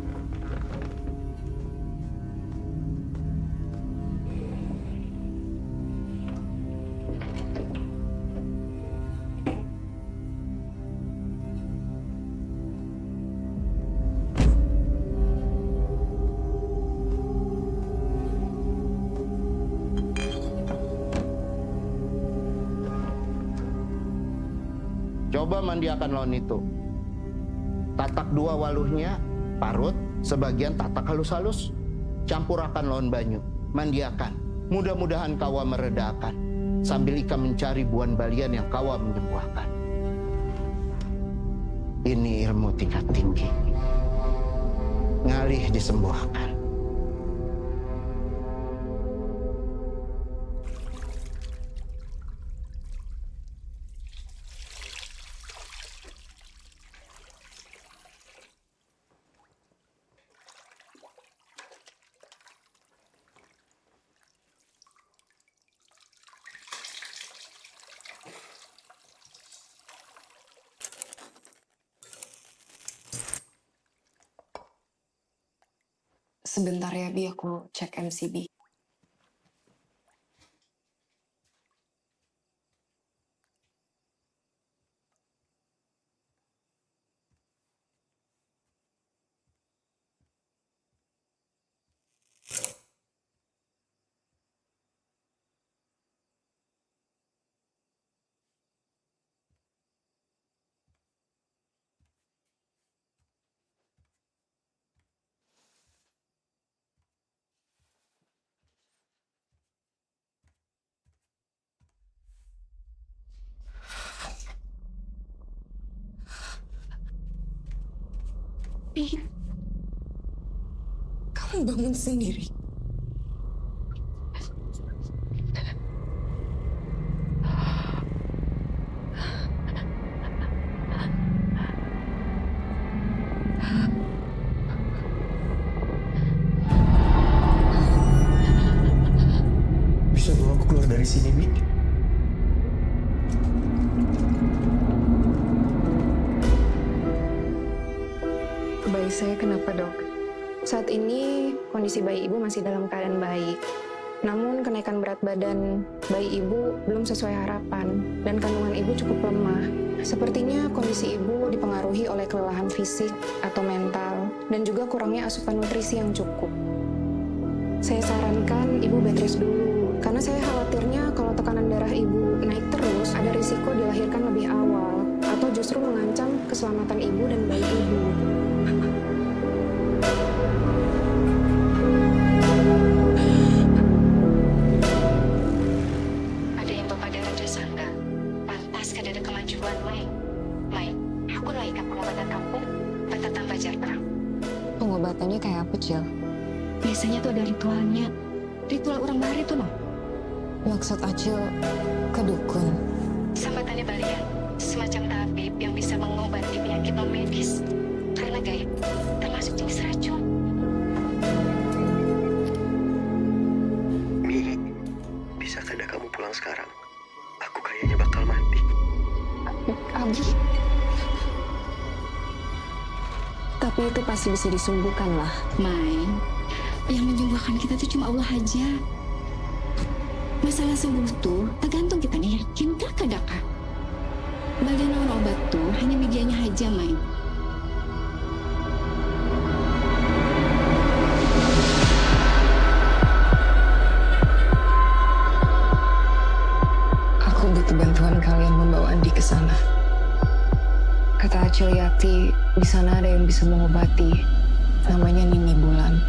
Coba mandiakan lawan itu. Tatak dua waluhnya, parut, sebagian tatak halus-halus. Campurakan lawan banyu, mandiakan. Mudah-mudahan kawa meredakan. Sambil ikam mencari buan balian yang kawa menyembuhkan. Ini ilmu tingkat tinggi. Ngalih disembuhkan. Sebentar ya, Bi, aku cek MCB. Bi, kamu bangun sendiri. dari sini, Mi? Bayi saya kenapa, Dok? Saat ini kondisi bayi ibu masih dalam keadaan baik. Namun kenaikan berat badan bayi ibu belum sesuai harapan dan kandungan ibu cukup lemah. Sepertinya kondisi ibu dipengaruhi oleh kelelahan fisik atau mental dan juga kurangnya asupan nutrisi yang cukup. Saya sarankan ibu bed rest dulu karena saya khawatirnya kalau tekanan darah ibu naik terus ada risiko dilahirkan lebih awal atau justru mengancam keselamatan ibu dan bayi ibu. Ada yang Bapak Dara rasa nggak? Pantas kan ada kemajuan, Mai. Mai, aku laikan pengobatan kampung, bata tambah terang. Pengobatannya kayak apa, Cil? Biasanya tuh ada ritualnya. Ritual orang Bali tuh, loh. Maksud Acil ke dukun? Sambatannya Balian, semacam tabib yang bisa mengobati penyakit non medis. Karena gaib, termasuk jenis racun. Mi, bisa kada kamu pulang sekarang? Aku kayaknya bakal mati. Abi. Tapi itu pasti bisa disembuhkan lah. Mai, yang menyembuhkan kita tuh cuma Allah aja. Masalah sembuh tuh tergantung kita nih yakin kah kadakah. Balian lawan obat tuh hanya medianya aja, Mai. Aku butuh bantuan kalian membawa Andi ke sana. Kata Acil Yati, di sana ada yang bisa mengobati. Namanya Nini Bulan.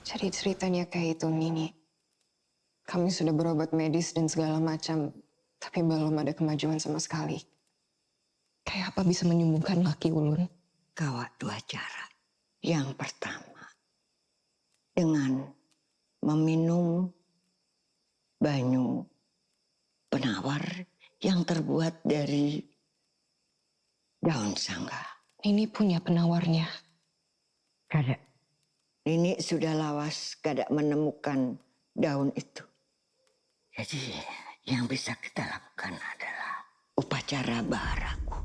Jadi ceritanya kayak itu, Nini. Kami sudah berobat medis dan segala macam, tapi belum ada kemajuan sama sekali. Kayak apa bisa menyembuhkan laki ulun? Kawat dua cara. Yang pertama, dengan meminum banyu penawar yang terbuat dari daun sangga. Nini punya penawarnya. Kada. Nini sudah lawas kada menemukan daun itu. Jadi yang bisa kita lakukan adalah upacara baharaku.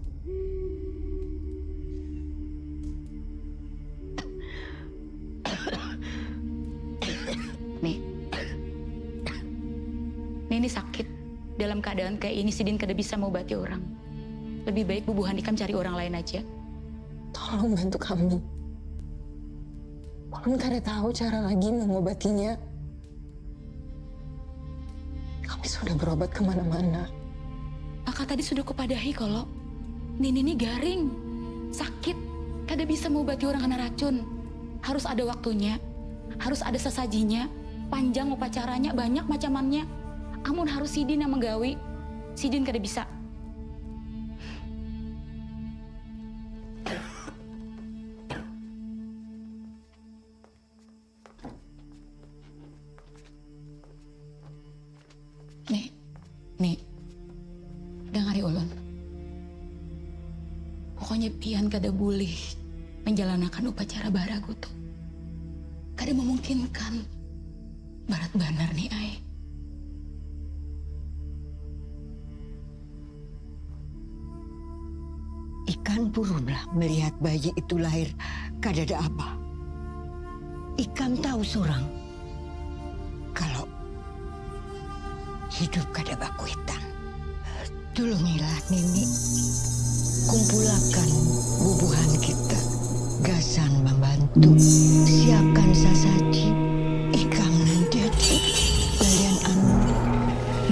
Nini sakit. Dalam keadaan kayak ini, Sidin kada bisa mengobati orang. Lebih baik Bu Handikam cari orang lain aja. Tolong bantu kami. Ulun kada tahu cara lagi mengobatinya. Kami sudah berobat kemana-mana. Maka tadi sudah kupadahi kalau Nini ini garing, sakit, kada bisa mengobati orang kena racun. Harus ada waktunya, harus ada sesajinya, panjang upacaranya, banyak macamannya. Amun harus Sidin yang menggawi, Sidin kada bisa. Nih, dengari ulun. Pokoknya pian kada boleh menjalankan upacara baragu tuh. Kada memungkinkan. Barat banar nih, Ai. Ikan purunlah melihat bayi itu lahir kadada apa. Ikan tahu sorang kalau hidup kada bakuitan. Tolongilah Nini, kumpulakan bubuhan kita, gasan membantu, siapkan sasaji, ikang nan jadi balian anu,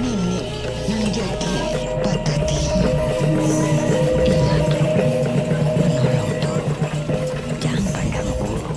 Nini nan jadi patatinya. Ingat, menolong tuh, jangan pandang bulu.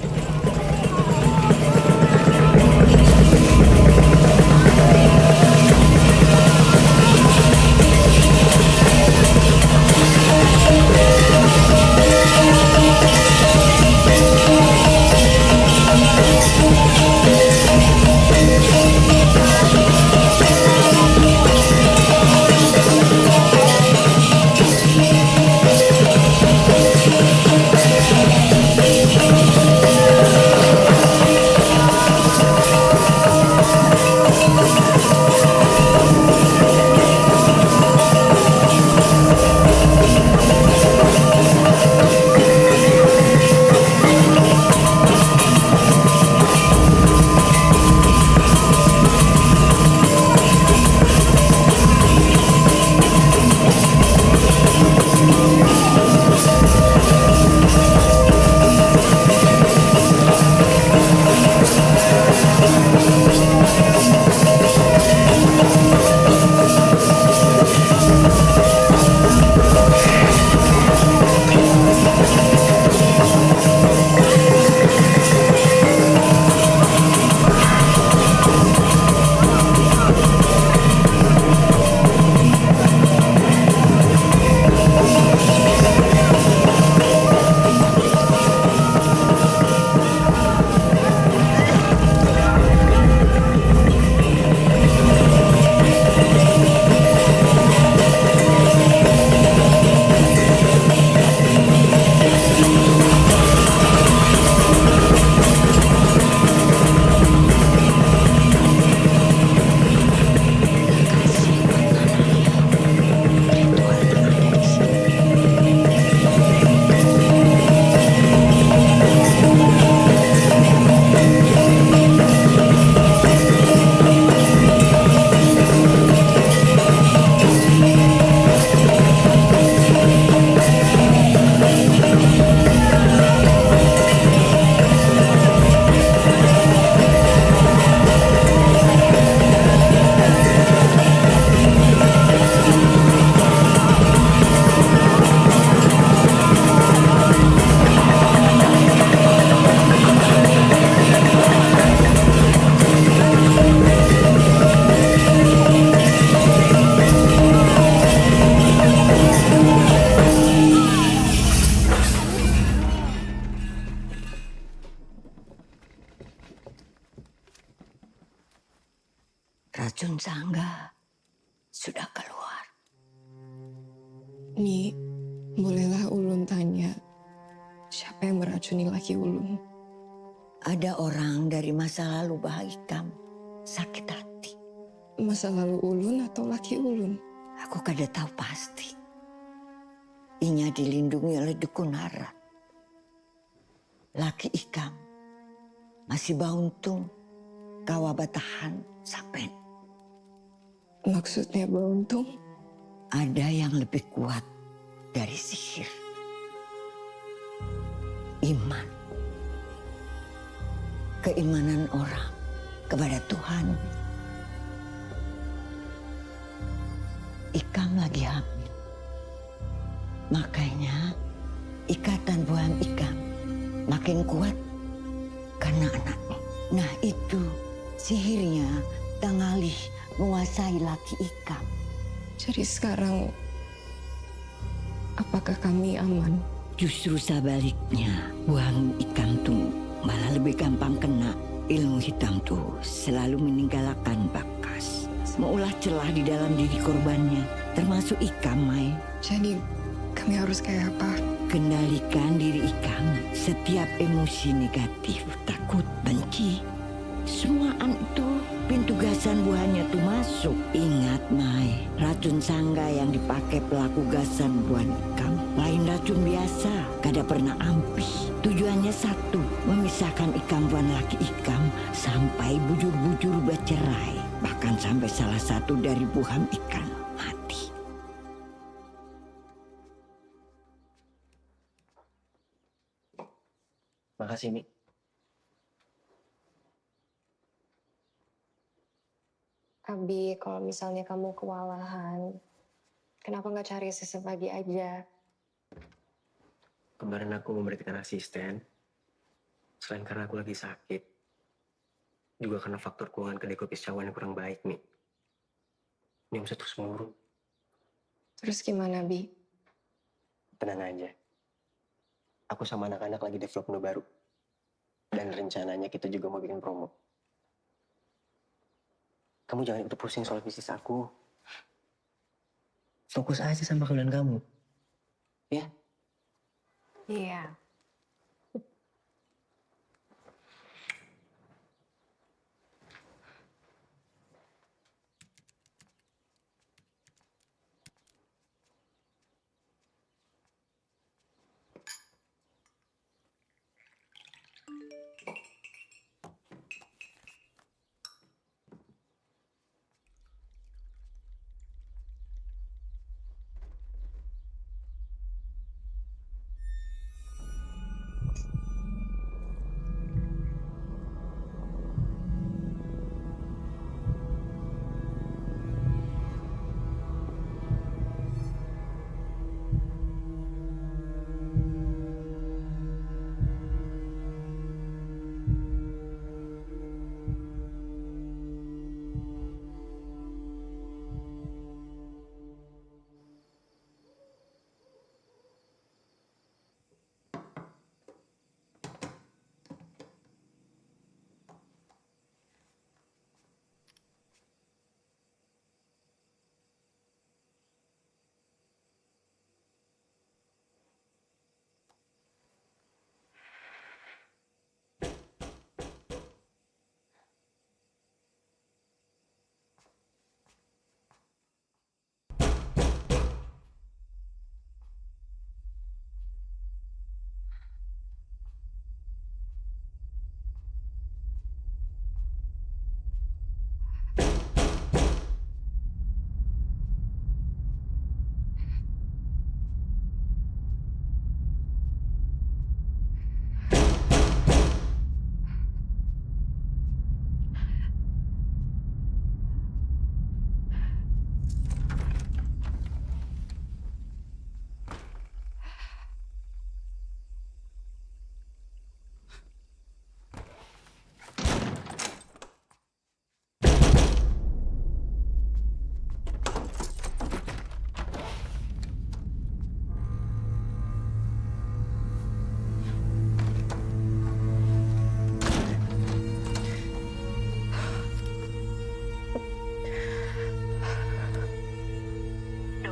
sudah keluar. Mi, bolehlah Ulun tanya, siapa yang meracuni laki Ulun? Ada orang dari masa lalu Ikam sakit hati. Masa lalu Ulun atau laki Ulun? Aku kada tahu pasti. Inya dilindungi oleh dukun Harat. Laki Ikam masih bauntung kawa batahan sapen. Maksudnya bauntung? Ada yang lebih kuat dari sihir. Iman. Keimanan orang kepada Tuhan. Ikam lagi hamil. Makanya ikatan buaham Ikam makin kuat karena anaknya. Nah itu sihirnya tangalih menguasai laki Ikam. Jadi sekarang, apakah kami aman? Justru sebaliknya, buang Ikam tuh malah lebih gampang kena. Ilmu hitam tuh selalu meninggalkan bakas. Meulah celah di dalam diri korbannya, termasuk Ikam, Mai. Jadi kami harus kayak apa? Kendalikan diri Ikam. Setiap emosi negatif, takut, benci, semuaan itu pintu gasan buahnya tuh masuk. Ingat, Mai, racun sangga yang dipakai pelaku gasan buah Ikam lain racun biasa, kada pernah ampuh. Tujuannya satu, memisahkan Ikam buah laki Ikam sampai bujur-bujur bercerai. Bahkan sampai salah satu dari buaham ikan mati. Makasih, Mi. Abi, kalau misalnya kamu kewalahan, kenapa nggak cari sesep lagi aja? Kemarin aku memberikan asisten. Selain karena aku lagi sakit, juga karena faktor keuangan kedai kopi Cawan yang kurang baik, Mi. Ini bisa terus mengurung. Terus gimana, Bi? Tenang aja. Aku sama anak-anak lagi develop menu baru. Dan rencananya kita juga mau bikin promo. Kamu jangan ikut pusing soal bisnis aku. Fokus aja sama kalian kamu. Ya? Iya.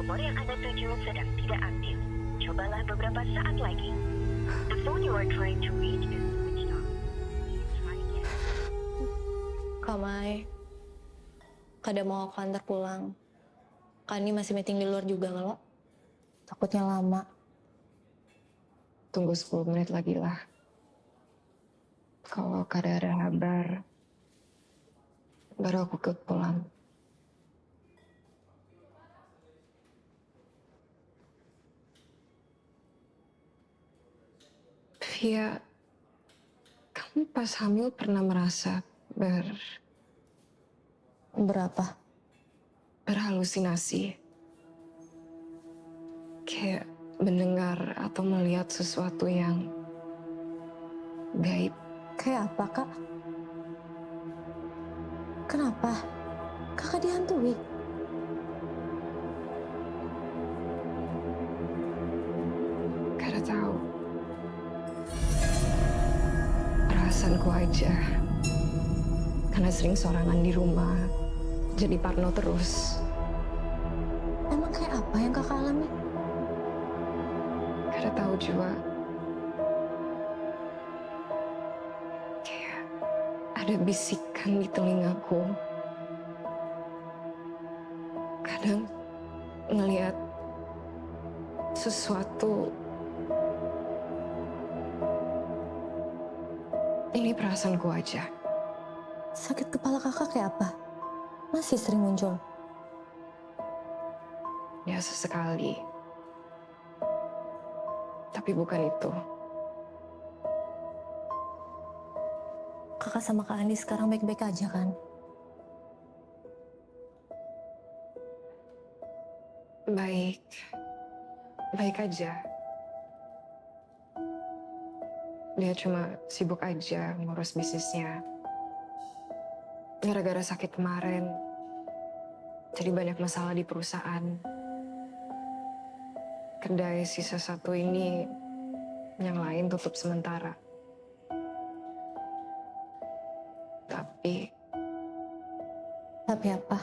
Nomor yang Anda tuju sedang tidak aktif. Cobalah beberapa saat lagi. The phone you are trying to reach is switched off. Try again. Kak Mai, kadang mau aku antar pulang. Kak ini masih meeting di luar juga kalau takutnya lama. Tunggu 10 menit lagi lah. Kalau kada ada kabar, baru aku ikut pulang. Via, kamu pas hamil pernah merasa berapa? Berhalusinasi. Kayak mendengar atau melihat sesuatu yang gaib. Kayak apa, Kak? Kenapa? Kakak dihantui? Kada tahu. Perasaanku aja. Karena sering sorangan di rumah, jadi parno terus. Emang kayak apa yang kakak alami? Kada tahu juga. Kayak ada bisikan di telingaku. Kadang ngelihat sesuatu. Ini perasaanku aja. Sakit kepala kakak kayak apa? Masih sering muncul? Ya sesekali. Tapi bukan itu. Kakak sama Kak Andi sekarang baik-baik aja kan? Baik. Baik aja. Dia cuma sibuk aja ngurus bisnisnya. Gara-gara sakit kemarin, jadi banyak masalah di perusahaan. Kedai sisa satu ini, yang lain tutup sementara. Tapi apa?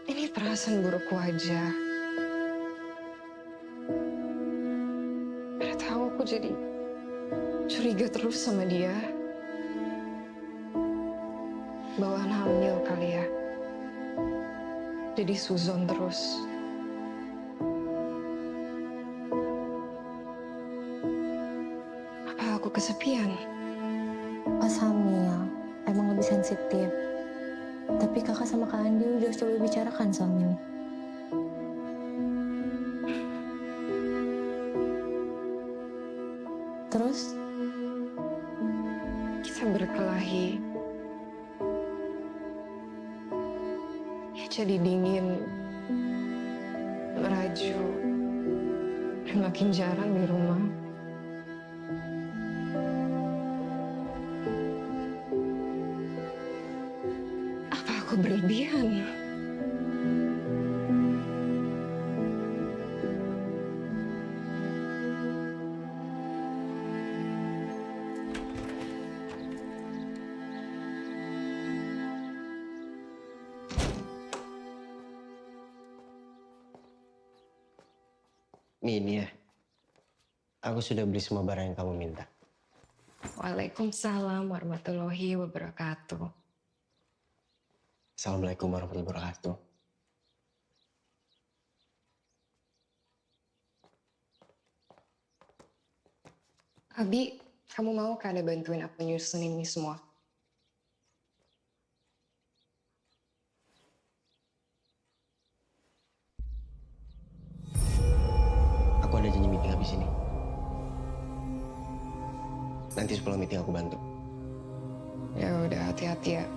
Ini perasaan burukku aja. Pada tahu aku jadi curiga terus sama dia. Bawaan hamil kali ya. Jadi suzon terus. Apa aku kesepian? Pas hamil, emang lebih sensitif. Tapi kakak sama Kak Andi udah coba bicarakan soal ini. Terus? Kita berkelahi. Ya jadi dingin, meraju, dan makin jarang di rumah. Apa aku berlebihan? Ini ya, aku sudah beli semua barang yang kamu minta. Waalaikumsalam warahmatullahi wabarakatuh. Assalamualaikum warahmatullahi wabarakatuh. Abi, kamu mau kada bantuin aku nyusunin ini semua? Aku ada janji meeting habis ini. Nanti sepulang meeting aku bantu. Ya udah, hati-hati ya.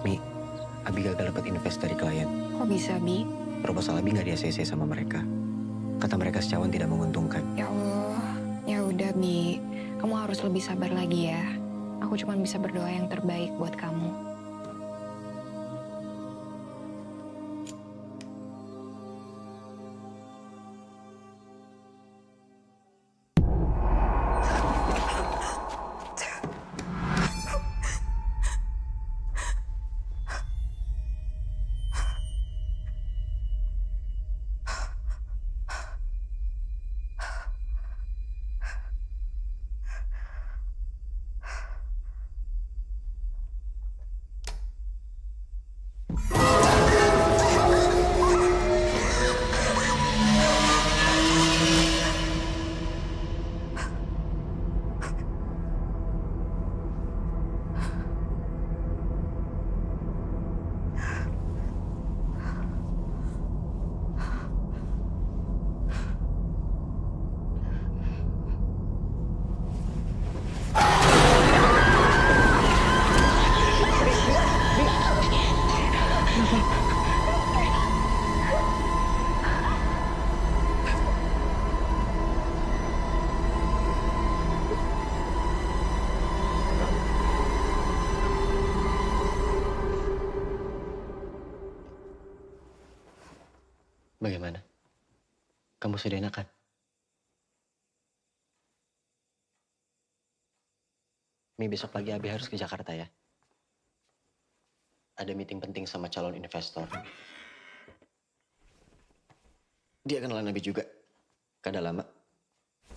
Mi, Abi gagal dapat invest dari klien. Kok bisa, Bi? Proposal Abi nggak di-ACC sama mereka. Kata mereka secawan tidak menguntungkan. Ya Allah, ya udah Bi. Kamu harus lebih sabar lagi ya. Aku cuma bisa berdoa yang terbaik buat kamu. Bagaimana? Kamu sudah enakan? Mi, besok pagi Abi harus ke Jakarta ya. Ada meeting penting sama calon investor. Dia kenalan Abi juga. Kada lama.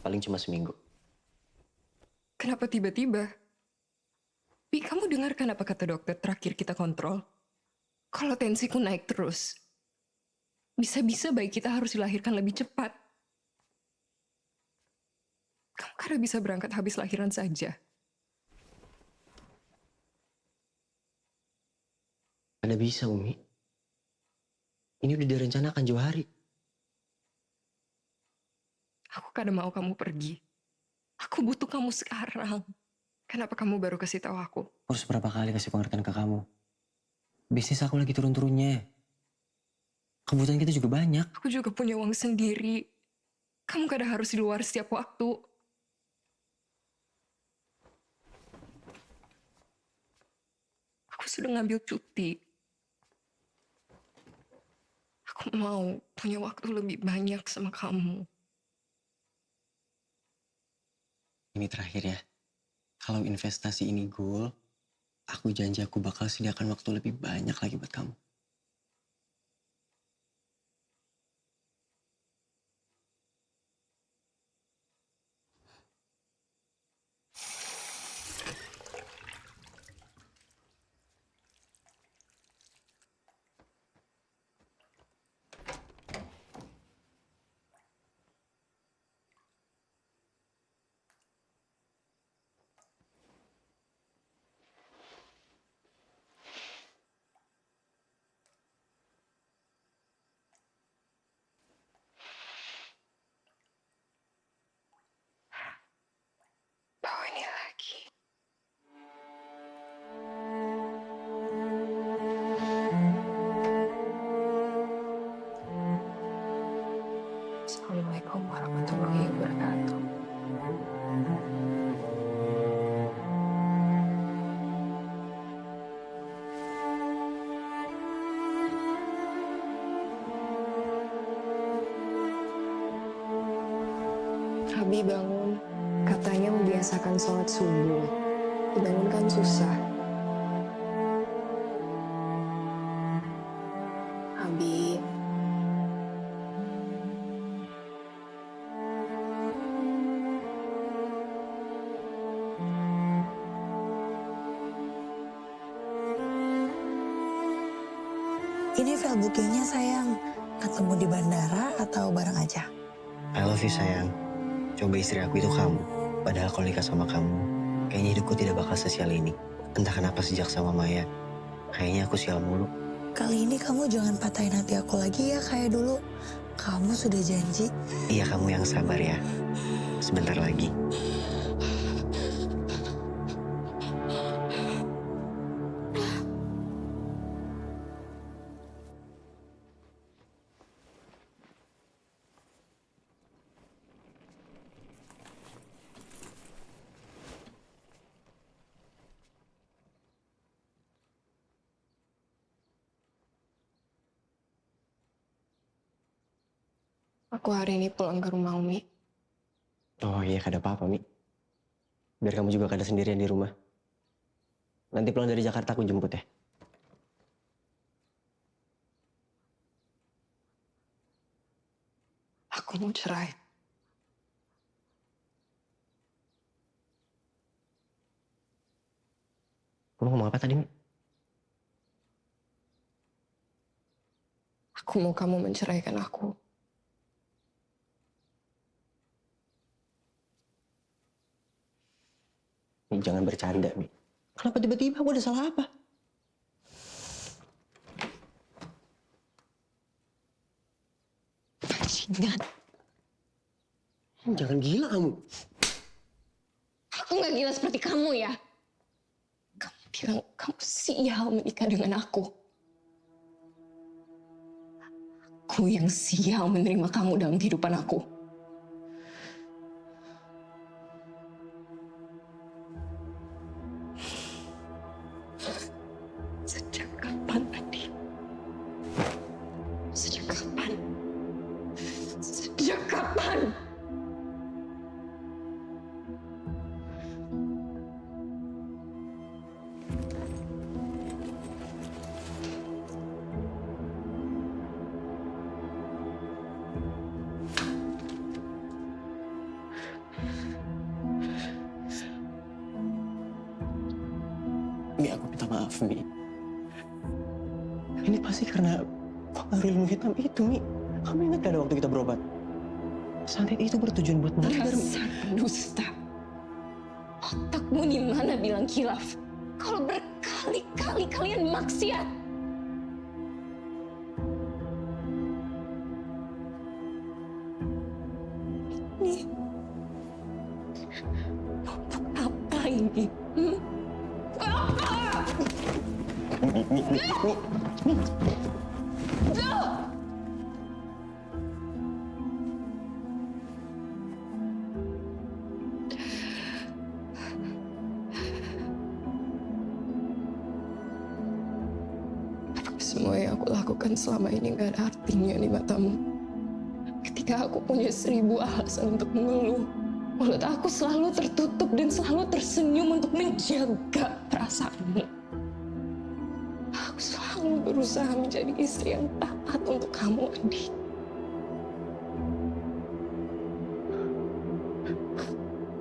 Paling cuma seminggu. Kenapa tiba-tiba? Pi, kamu dengarkan apa kata dokter terakhir kita kontrol? Kalau tensiku naik terus, bisa-bisa bayi kita harus dilahirkan lebih cepat. Kamu kada bisa berangkat habis lahiran saja. Ada bisa, Umi. Ini udah direncanakan jauh hari. Aku kada mau kamu pergi. Aku butuh kamu sekarang. Kenapa kamu baru kasih tahu aku? Harus berapa kali kasih pengertian ke kamu? Bisnis aku lagi turun-turunnya. Kebutuhan kita juga banyak. Aku juga punya uang sendiri. Kamu kada harus di luar setiap waktu. Aku sudah ngambil cuti. Aku mau punya waktu lebih banyak sama kamu. Ini terakhir ya. Kalau investasi ini goal, aku janji aku bakal sediakan waktu lebih banyak lagi buat kamu. Bawa ini lagi. Assalamualaikum warahmatullahi wabarakatuh. Abi bangun. Katanya membiasakan sholat subuh. Dibangunkan susah. Abi. Ini file bookingnya sayang. Ketemu di bandara atau bareng aja? I love you sayang. Coba istri aku itu kamu. Padahal kalau nikah sama kamu, kayaknya hidupku tidak bakal sesial ini. Entah kenapa sejak sama Maya, kayaknya aku sial mulu. Kali ini kamu jangan patahin hati aku lagi ya kayak dulu. Kamu sudah janji. Iya, kamu yang sabar ya. Sebentar lagi. Aku hari ini pulang ke rumah Umi. Oh iya, kada apa-apa, Mi. Biar kamu juga kada sendirian di rumah. Nanti pulang dari Jakarta aku jemput ya. Aku mau cerai. Kamu ngomong apa tadi, Mi? Aku mau kamu menceraikan aku. Mi, jangan bercanda, Mi. Kenapa tiba-tiba aku ada salah apa? Bajingan. Jangan gila kamu. Aku nggak gila seperti kamu ya. Kamu bilang kamu sial menikah dengan aku. Aku yang sial menerima kamu dalam kehidupan aku. Sejak kapan, Adi? Sejak kapan Sejak kapan? Mi, aku minta maaf, Mi. Ini pasti karena pengaruh ilmu hitam itu, Mi. Kamu ingat gak ada waktu kita berobat? Santet itu bertujuan buat melanggar. Dasar pendusta. Otakmu di mana bilang khilaf? Kalau berkali-kali kalian maksiat. Ini untuk apa ini? Apa? Semua yang aku lakukan selama ini gak ada artinya di matamu. Ketika aku punya 1000 alasan untuk mengeluh, mulut aku selalu tertutup dan selalu tersenyum untuk menjaga perasaanmu. Aku selalu berusaha menjadi istri yang taat untuk kamu, Andi.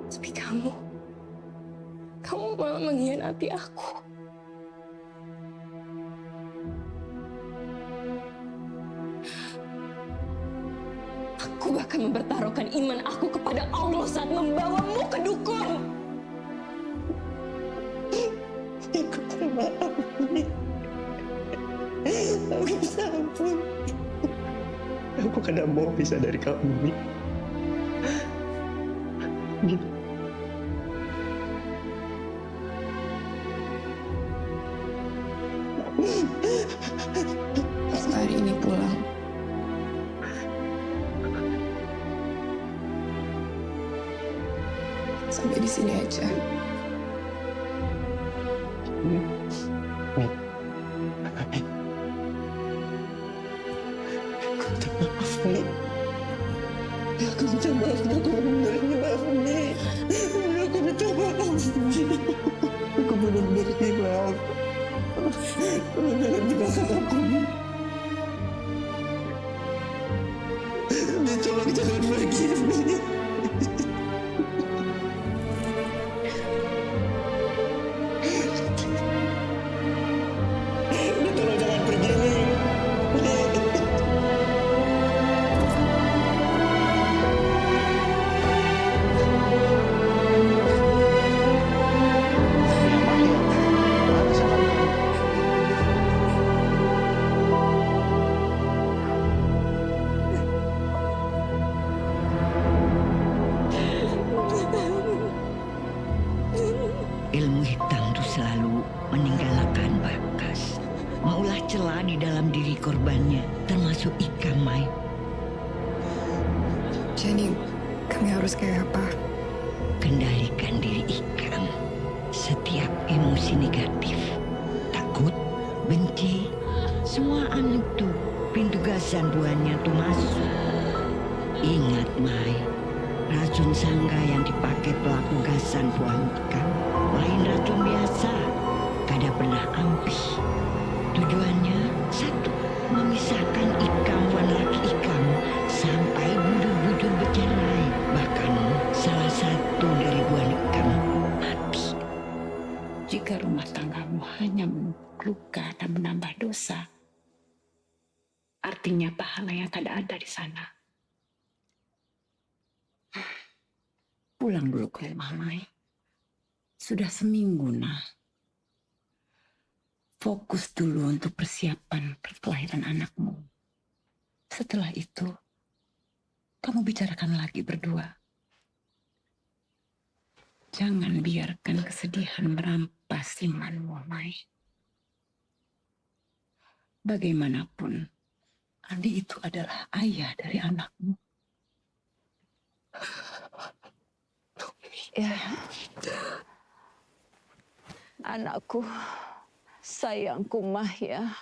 Tapi kamu malah mengkhianati aku. Aku bahkan mempertaruhkan iman aku kepada Allah saat membawamu ke dukun. Aku minta maaf, Mi. Aku bisa ampun. Aku kadang mau pisah dari kamu, Mi. Mi. Hari ini pulang. Sampai di sini aja. Mi. Aku minta maaf, Mi. Aku benar-benar minta maaf, Mi. Aku minta maaf, Mi. Aku benar-benar minta maaf. Tolong jangan tinggalkan aku, Mi. Mi, tolong jangan pergi, Mi. Tolong jangan pergi, Mi. Ilmu hitam itu selalu meninggalkan bekas, mengulah celah di dalam diri korbannya, termasuk Ika, Mai. Jadi, kami harus kayak apa? Kendalikan diri Ikam. Setiap emosi negatif, takut, benci, semua itu pintu gasan buahnya tuh masuk. Ingat, Mai, racun sangga yang dipakai pelaku gasan buah Ikam lain racun biasa, kada pernah ampuh. Tujuannya satu, memisahkan Ikam dan laki Ikam sampai bujur-bujur bercerai. Bahkan salah satu dari buah Ikam mati. Jika rumah tanggamu hanya menumpuk luka dan menambah dosa, artinya pahala yang tak ada di sana. Pulang dulu ke rumah, Mai. Sudah seminggu, nah. Fokus dulu untuk persiapan perkelahiran anakmu. Setelah itu, kamu bicarakan lagi berdua. Jangan biarkan kesedihan merampas imanmu, Mai. Bagaimanapun, Andi itu adalah ayah dari anakmu. Ya, anakku, sayangku Mah ya.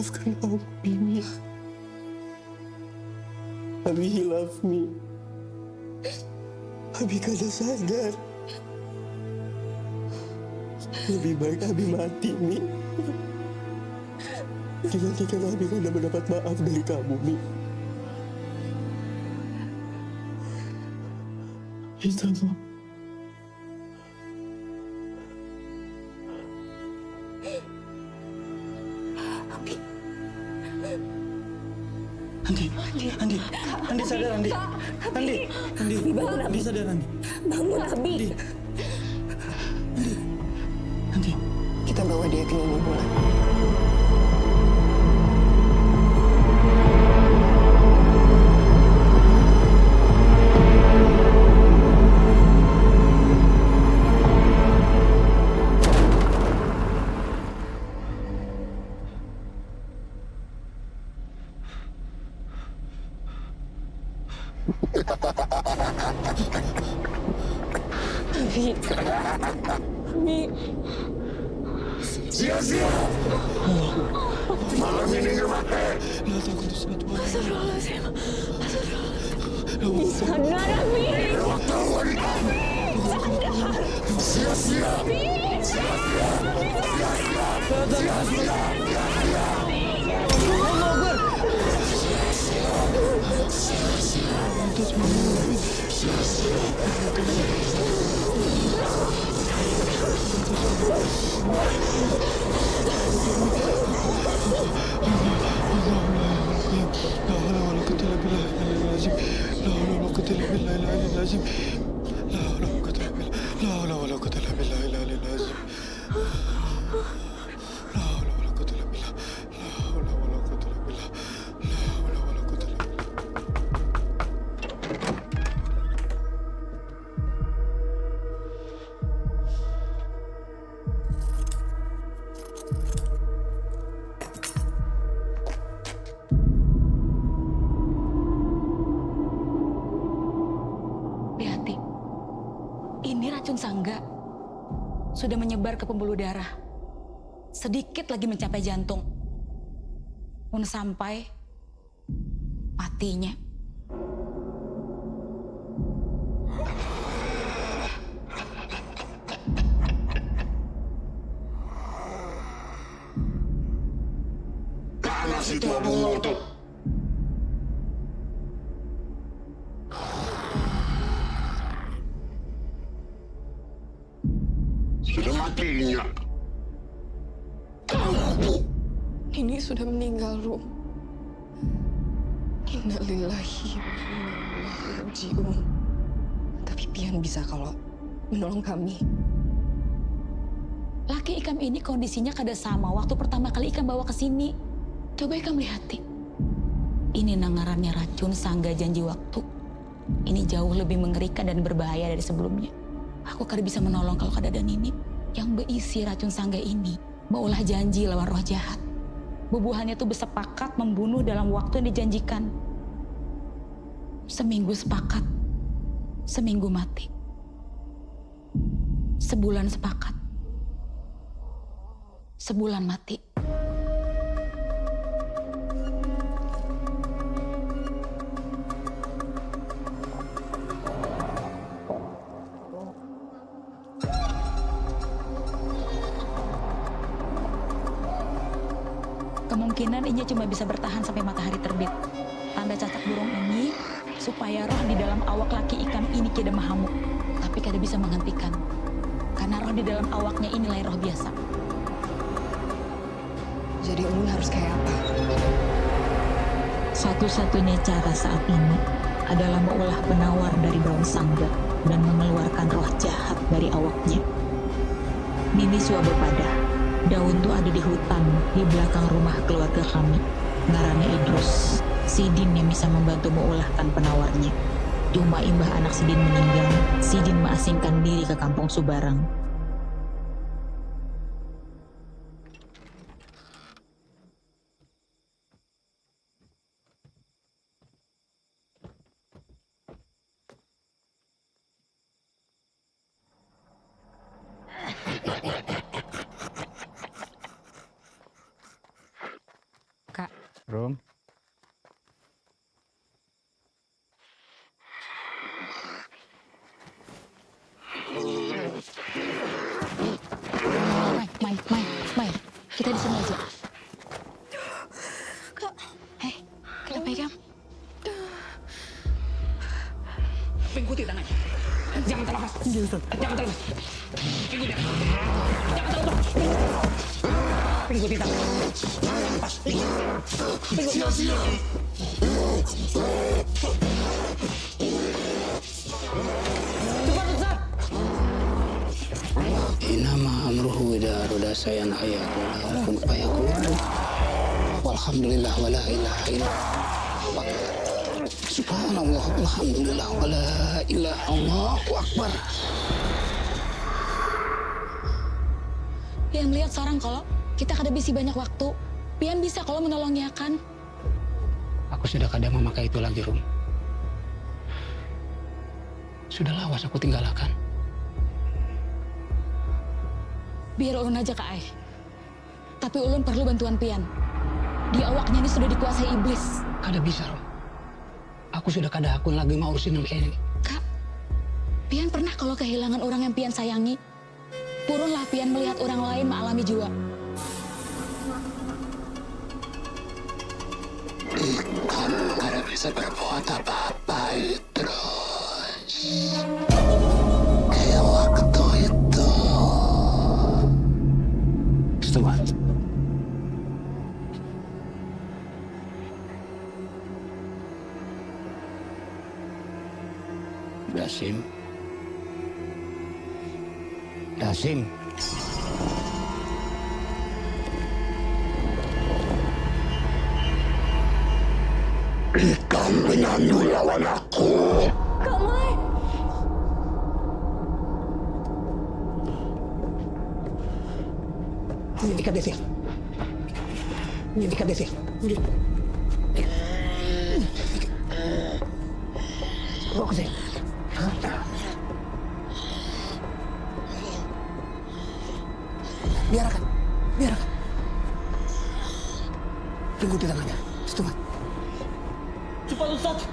Maafkan aku, Mimi. Abi hilaf Mi. Abi kada sadar. Lebih baik Abi mati, Mi. Dibandingkan Abi kada mendapat maaf dari kamu, Mi. Minta maaf. Andi sadar, Andi. Andi bangun, Abi. Andi sadar, Andi. Bangun, Abi. Kita bawa dia ke rumah bola. Abi. Sia-sia. Malam ini nggak mati. Astagfirullahaladzim. Sadar, Abi. Waktu wanita. Sia-sia. Sia-sia. Hati-hati. Ini racun sangga. Sudah menyebar ke pembuluh darah. Sedikit lagi mencapai jantung. Pun sampai matinya. Panas itu Abu Ngoto. Sudah matinya. Ini sudah meninggal, Rum. Innalillahi wa inna ilaihi raji'un. Tapi Pian bisa kalau menolong kami. Laki Ikam ini kondisinya kada sama waktu pertama kali Ikam bawa ke sini. Coba Ikam lihatin. Ini nangarannya racun sangga janji waktu. Ini jauh lebih mengerikan dan berbahaya dari sebelumnya. Aku kada bisa menolong kalau kada ada Nini. Yang berisi racun sangga ini maulah janji lawan roh jahat. Bubuhannya tuh bersepakat membunuh dalam waktu yang dijanjikan. Seminggu sepakat, seminggu mati. Sebulan sepakat, sebulan mati. Kemungkinan Inya cuma bisa bertahan sampai matahari terbit. Tanda cacat burung ini supaya roh di dalam awak laki Ikam ini kada mahamuk. Tapi kada bisa menghentikan. Karena roh di dalam awaknya inilah roh biasa. Jadi Umun harus kayak apa? Satu-satunya cara saat ini adalah mengolah penawar dari daun sangga dan mengeluarkan roh jahat dari awaknya. Nini Swabepada. Daun itu ada di hutan di belakang rumah keluarga kami. Ngarannya Idrus. Sidin yang bisa membantu mengolahkan penawarnya. Cuma imbah anak Sidin meninggal, Sidin mengasingkan diri ke kampung Subarang. Rum. Mai, kita di sini aja. Kak, kenapa ya, Kang? Ikuti tangannya. Jangan terlepas. Jangan terlepas. Ikuti. Jangan terlepas. Ikuti tangannya. Lepas. Sia-sia. Cepat, Ustaz. Inama amruhu idza arada shay'an ayaqul fayakun. Walhamdulillah wala ilaha illallah. Subhanallah, alhamdulillah, wala ilaha Allahu akbar. Pian melihat sekarang kalau kita kehabisi banyak waktu. Pian bisa kalau menolongnya kan? Aku sudah kadang memakai itu lagi, Rum. Sudah lawas aku tinggalkan. Biar ulun aja, Kak Ai. Tapi ulun perlu bantuan Pian. Di awaknya ini sudah dikuasai iblis. Kada bisa, Rum. Aku sudah kada akun lagi mau urusin ini. Kak, Pian pernah kalau kehilangan orang yang Pian sayangi. Purunlah Pian melihat orang lain mengalami jua. Kamu kada bisa berbuat apa-apa terus. Kayak waktu itu. Setuan. Dasim. Ikan menyanyi lawan aku. Kak Mai. Ikat Devi. Ikat Devi. Bawa ke sini. Biarkan. Tunggu di tangannya. Cepat. Cepat, Ustaz.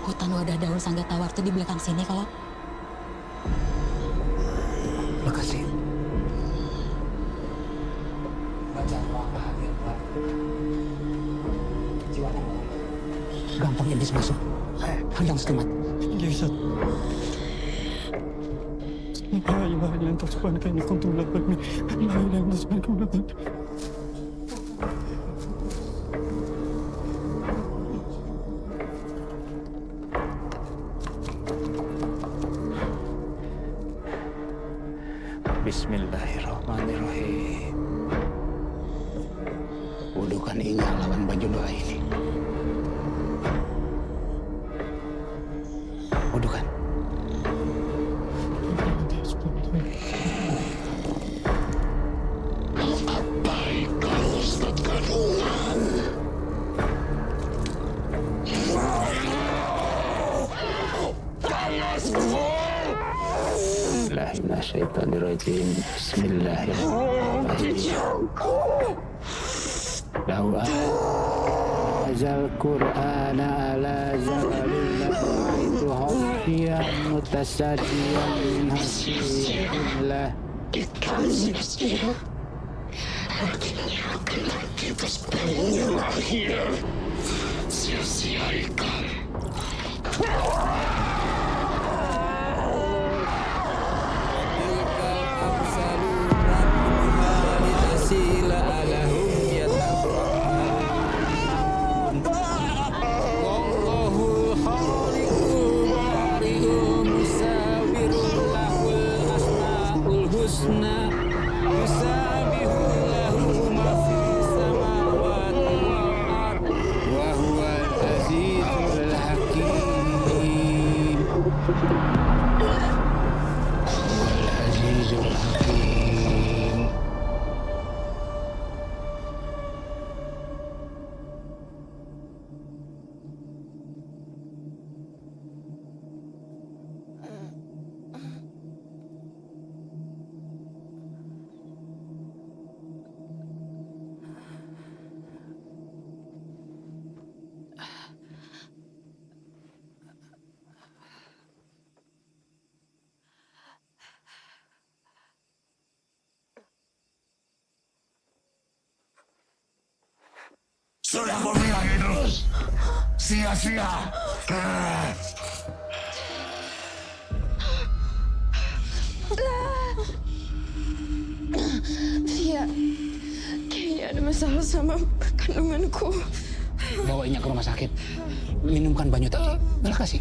Hutan wadah daun sangga tawar tuh di belakang sini kalau. Makasih. Baca doa bahagia buat jiwanya. Gampang iblis masuk. Handang setemat. Ya Ustaz. La ilaha illa anta subhanaka inni kuntu minadh dhalimin. La ilaha illa anta subhanaka inni kuntu minadh dhalimin. Bismillahirrahmanirrahim. Wudukan inya lawan baju doa ini. Wudukan. Abaikan Ustaz kandungan. Bismillahirrahmanirrahim. Bismillahirrahmanirrahim. Lahu azal Qur'ana ala zabalin itu hafiyan mutasajiyan min hasilillah. Akhirnya akan mati atas bangunnya lahir. Sia-siaikan. sia-sia. Via, kayaknya ada masalah sama kandunganku. Bawainya ke rumah sakit. Minumkan banyu tadi. Belah kasih.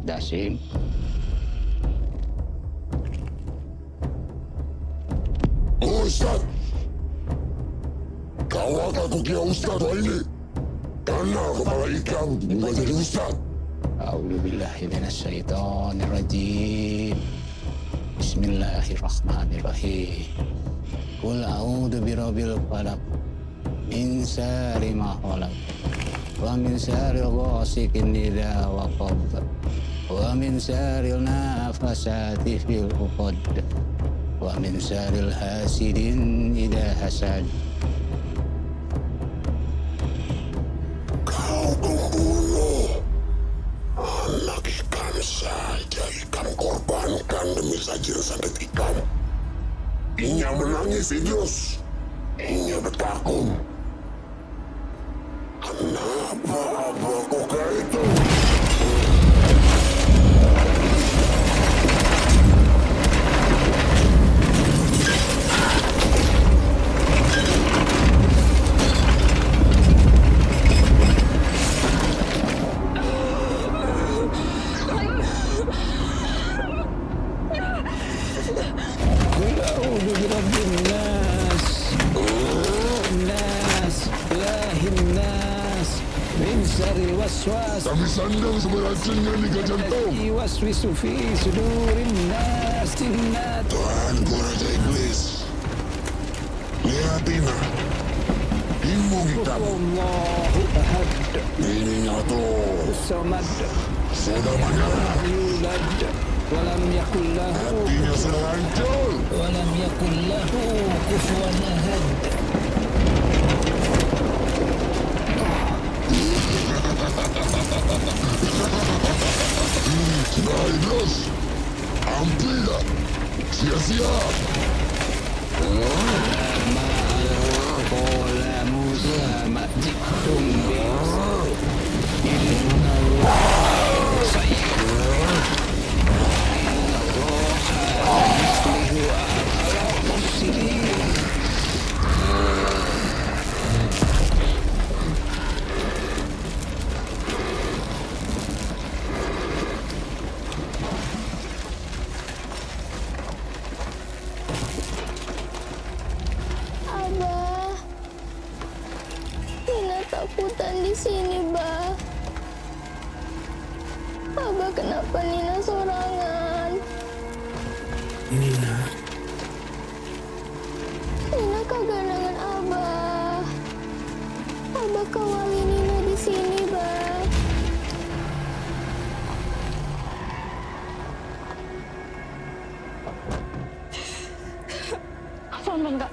Dasim. Ustaz, kawat aku kira Ustaz ini. Karena kepala ikan bukan jadi Ustaz. A'udzubillahi minasyaitonirrajim. Bismillahirrahmanirrahim. Qul a'udzu birabbil falaq min syarri ma khalaq wa min syarri ghasiqin idza waqab wa min syarri nafasati fil 'uqad wa min syarri hasidin idza hasad. Kau pembunuh. Anak ikan saja ikan korbankan demi sajian santet ikan. Inya menangis Idrus. Inya bertakun. Kenapa aku kayak itu? Kami sandang seberacunnya di jantung. Waswisu fi sudurin nas jinnat. Tuanku Raja Iblis. Lihatina. Ilmu hitam. Allahu ahad. Ininya tuh. Samad. Sudah menyerah. Yulad. Walam yakul lahu. Hatinya sudah hancur. Walam yakul lahu kufuwan ahad. Nah, Idrus. Hampir dah. Sia-sia. Qala Musa ma'jitum Abah, Nina takutan di sini, Bah. Abah, kenapa Nina sorangan? Nina. Nina kagak dengan Abah. Abah kawali Nina di sini, Bah. Mama enggak.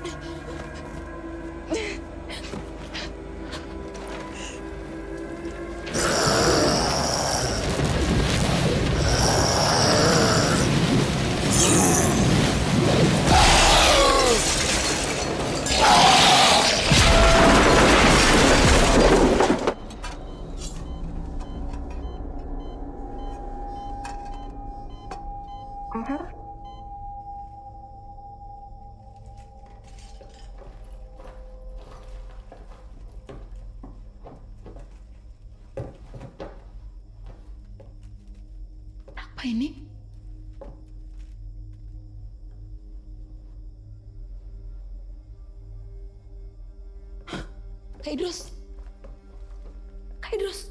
Apa ini? Kak Idrus. Kak Idrus.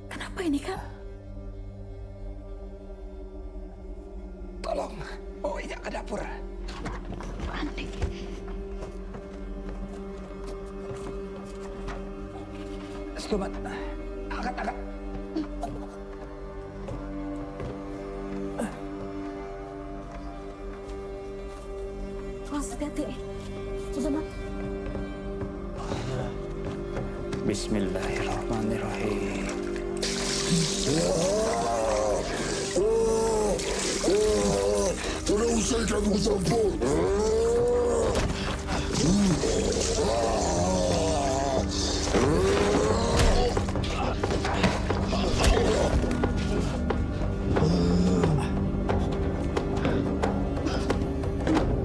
Kenapa ini, Kak? Tolong, bawa Ija ke dapur. Aneh. Selamat. Angkat. Bismillahirrahmanirrahim. Tidak usah kamu campur.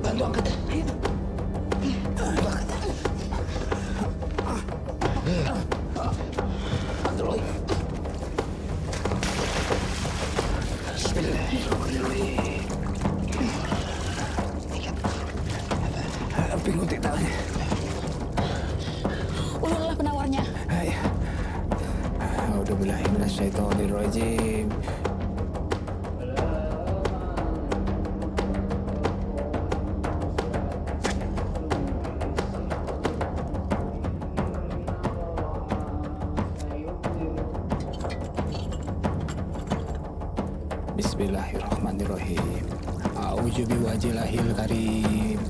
Bantu angkat. Ayo. Bantu angkat. Abdullah. Bismillahirrahmanirrahim. Pinguti tangannya. Ulunlah penawarnya. Hai. A'udzubillahi minasyaitonirrajim. Bismillahirrahmanirrahim. A'udzu biwajhillahil karim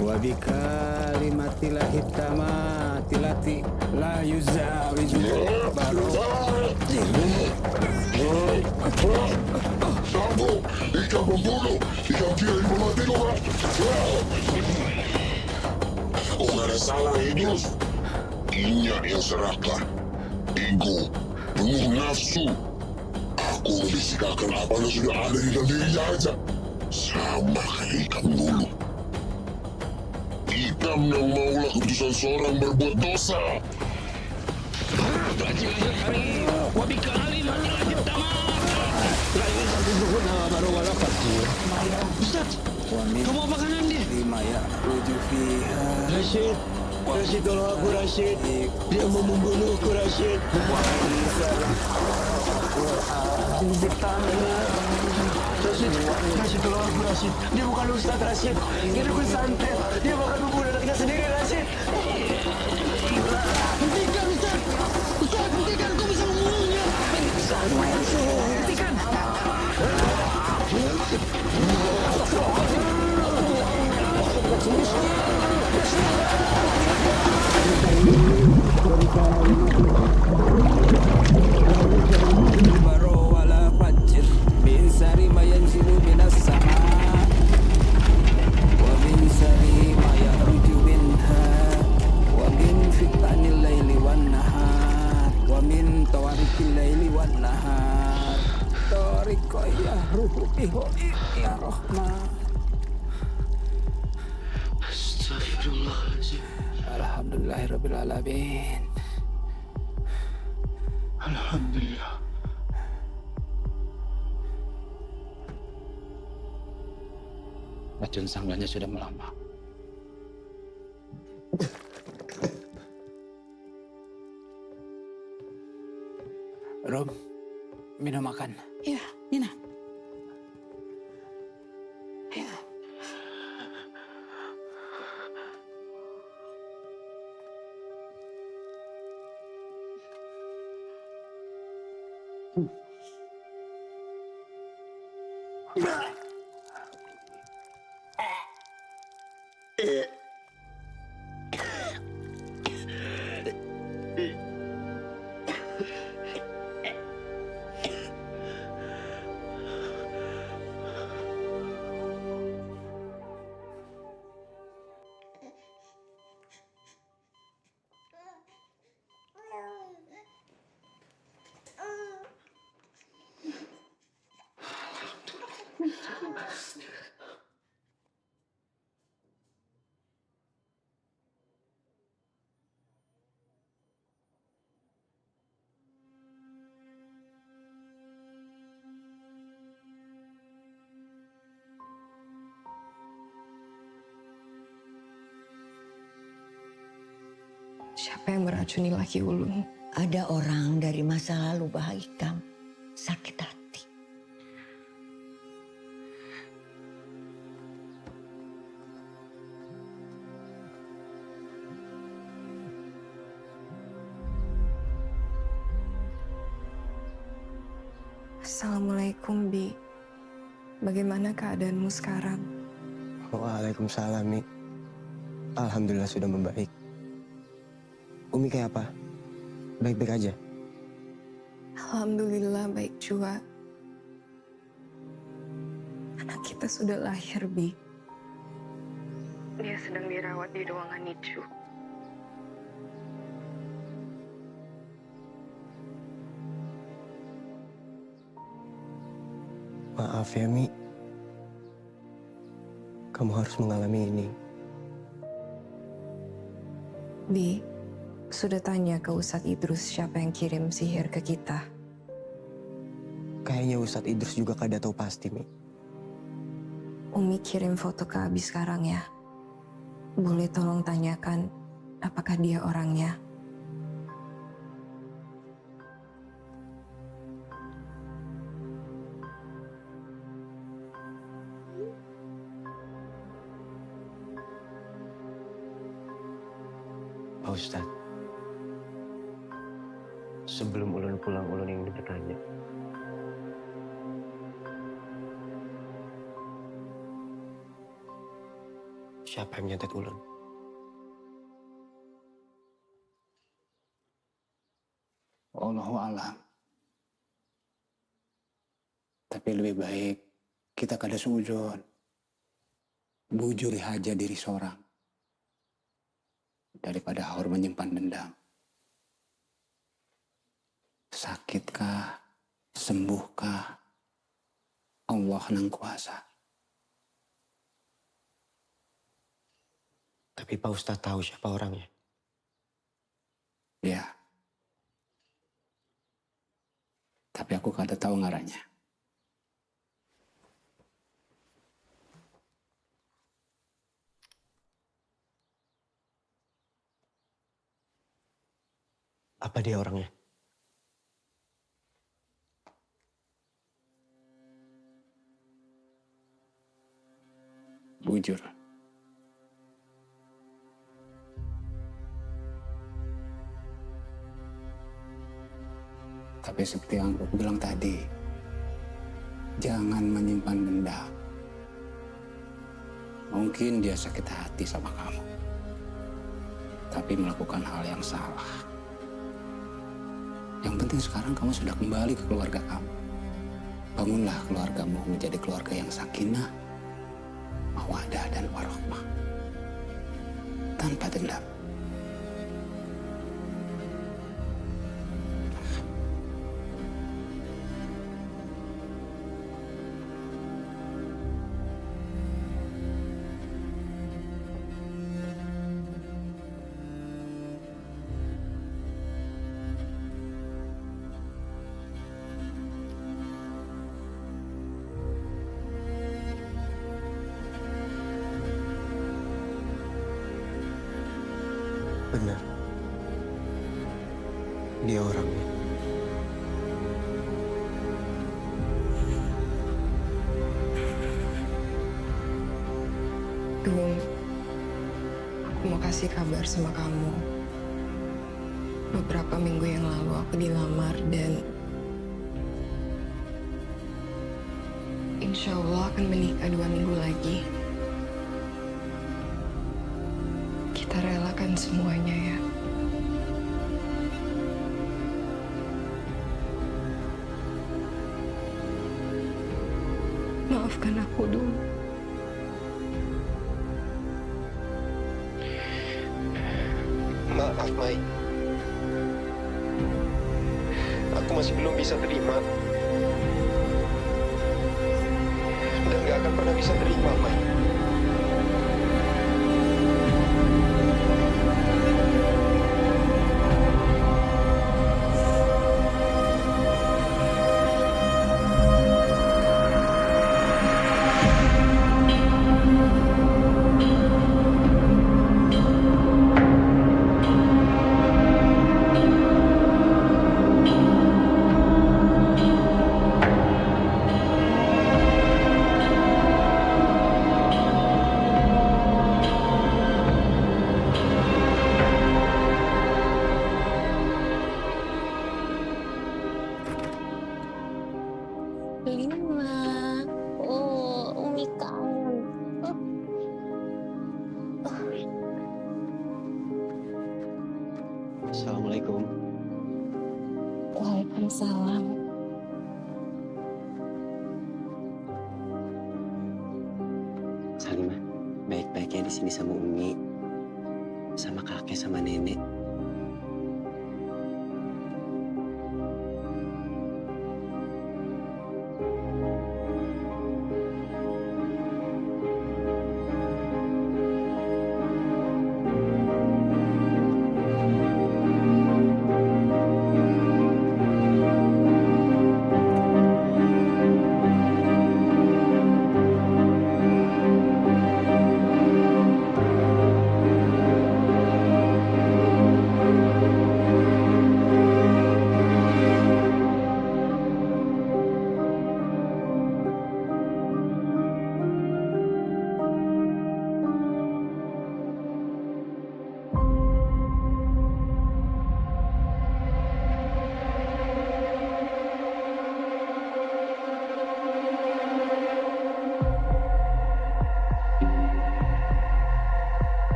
wa bikalimatillahi tammati lati la yuzawizu Kamu ikan pembunuh, ikan kiri memati orang. Aku nggak ada salah, Idrus. Inyak yang serakah, ego, penuh nafsu. Aku membisikkan apa yang sudah ada di dalam dirinya aja. Sama kayak ikan dulu. Ikan yang maulah keputusan seorang berbuat dosa. Ustaz, kamu apa kanan dia? Rashid, Rashid tolong aku Rashid. Dia mau membunuhku Rashid. Rashid, Rashid tolong aku Rashid. Dia bukan Ustaz Rashid. Dia dukun santet. Dia bakal membunuh anak kita sendiri Rashid. Hentikan Ustaz. Ustaz, hentikan. Kau bisa membunuhnya. Hentikan. Baro wala fajr bin sari ma yanzilu minas sama wa min sari ma yakhruju minha wa min fitnanil laili wan nahar wa min tawarikil laili wan nahar tariqa yahrubu bihi ya rahman. Astagfirullahaladzim. Alhamdulillahirabbil alamin. Alhamdulillah. Racun sangganya sudah melampak. Rom, minum makan. Iya, Nina. Siapa yang meracuni laki ulun? Ada orang dari masa lalu Bahikam sakit hati. Assalamualaikum, Bi. Bagaimana keadaanmu sekarang? Waalaikumsalam, Mi. Alhamdulillah sudah membaik. Umi kayak apa? baik-baik aja? Alhamdulillah baik juga. Anak kita sudah lahir, Bi. Dia sedang dirawat di ruangan NICU. Maaf ya, Mi. Kamu harus mengalami ini. Bi, sudah tanya ke Ustadz Idrus siapa yang kirim sihir ke kita? Kayaknya Ustadz Idrus juga kada tahu pasti, Mi. Umi kirim foto ke Abi sekarang ya. Boleh tolong tanyakan apakah dia orangnya? Pak Ustadz, sebelum ulun pulang, ulun ingin bertanya. Siapa yang nyantet ulun? Allahu alam. Tapi lebih baik kita kada sujud. Bujuri haja diri seorang daripada haur menyimpan dendam. Sakitkah? Sembuhkah? Allah nang kuasa. Tapi Pak Ustadz tahu siapa orangnya? Ya. Tapi aku kada tahu ngarannya. Apa dia orangnya? Bujur. Tapi seperti yang aku bilang tadi, jangan menyimpan dendam. Mungkin dia sakit hati sama kamu, tapi melakukan hal yang salah. Yang penting sekarang kamu sudah kembali ke keluarga kamu. Bangunlah keluargamu menjadi keluarga yang sakinah, mawaddah dan warahmah. Tanpa dendam. Benar. Dia orangnya. Dum, aku mau kasih kabar sama kamu. Beberapa minggu yang lalu aku dilamar dan insya Allah akan menikah 2 minggu lagi. Kita relakan semuanya ya. Maafkan aku dulu. Maaf, Mai. Aku masih belum bisa terima. Dan gak akan pernah bisa terima, Mai. Lima. Oh, Umi kangen. Assalamualaikum. Waalaikumsalam. Salimah, baik-baiknya di sini sama Umi, sama kakek, sama nenek.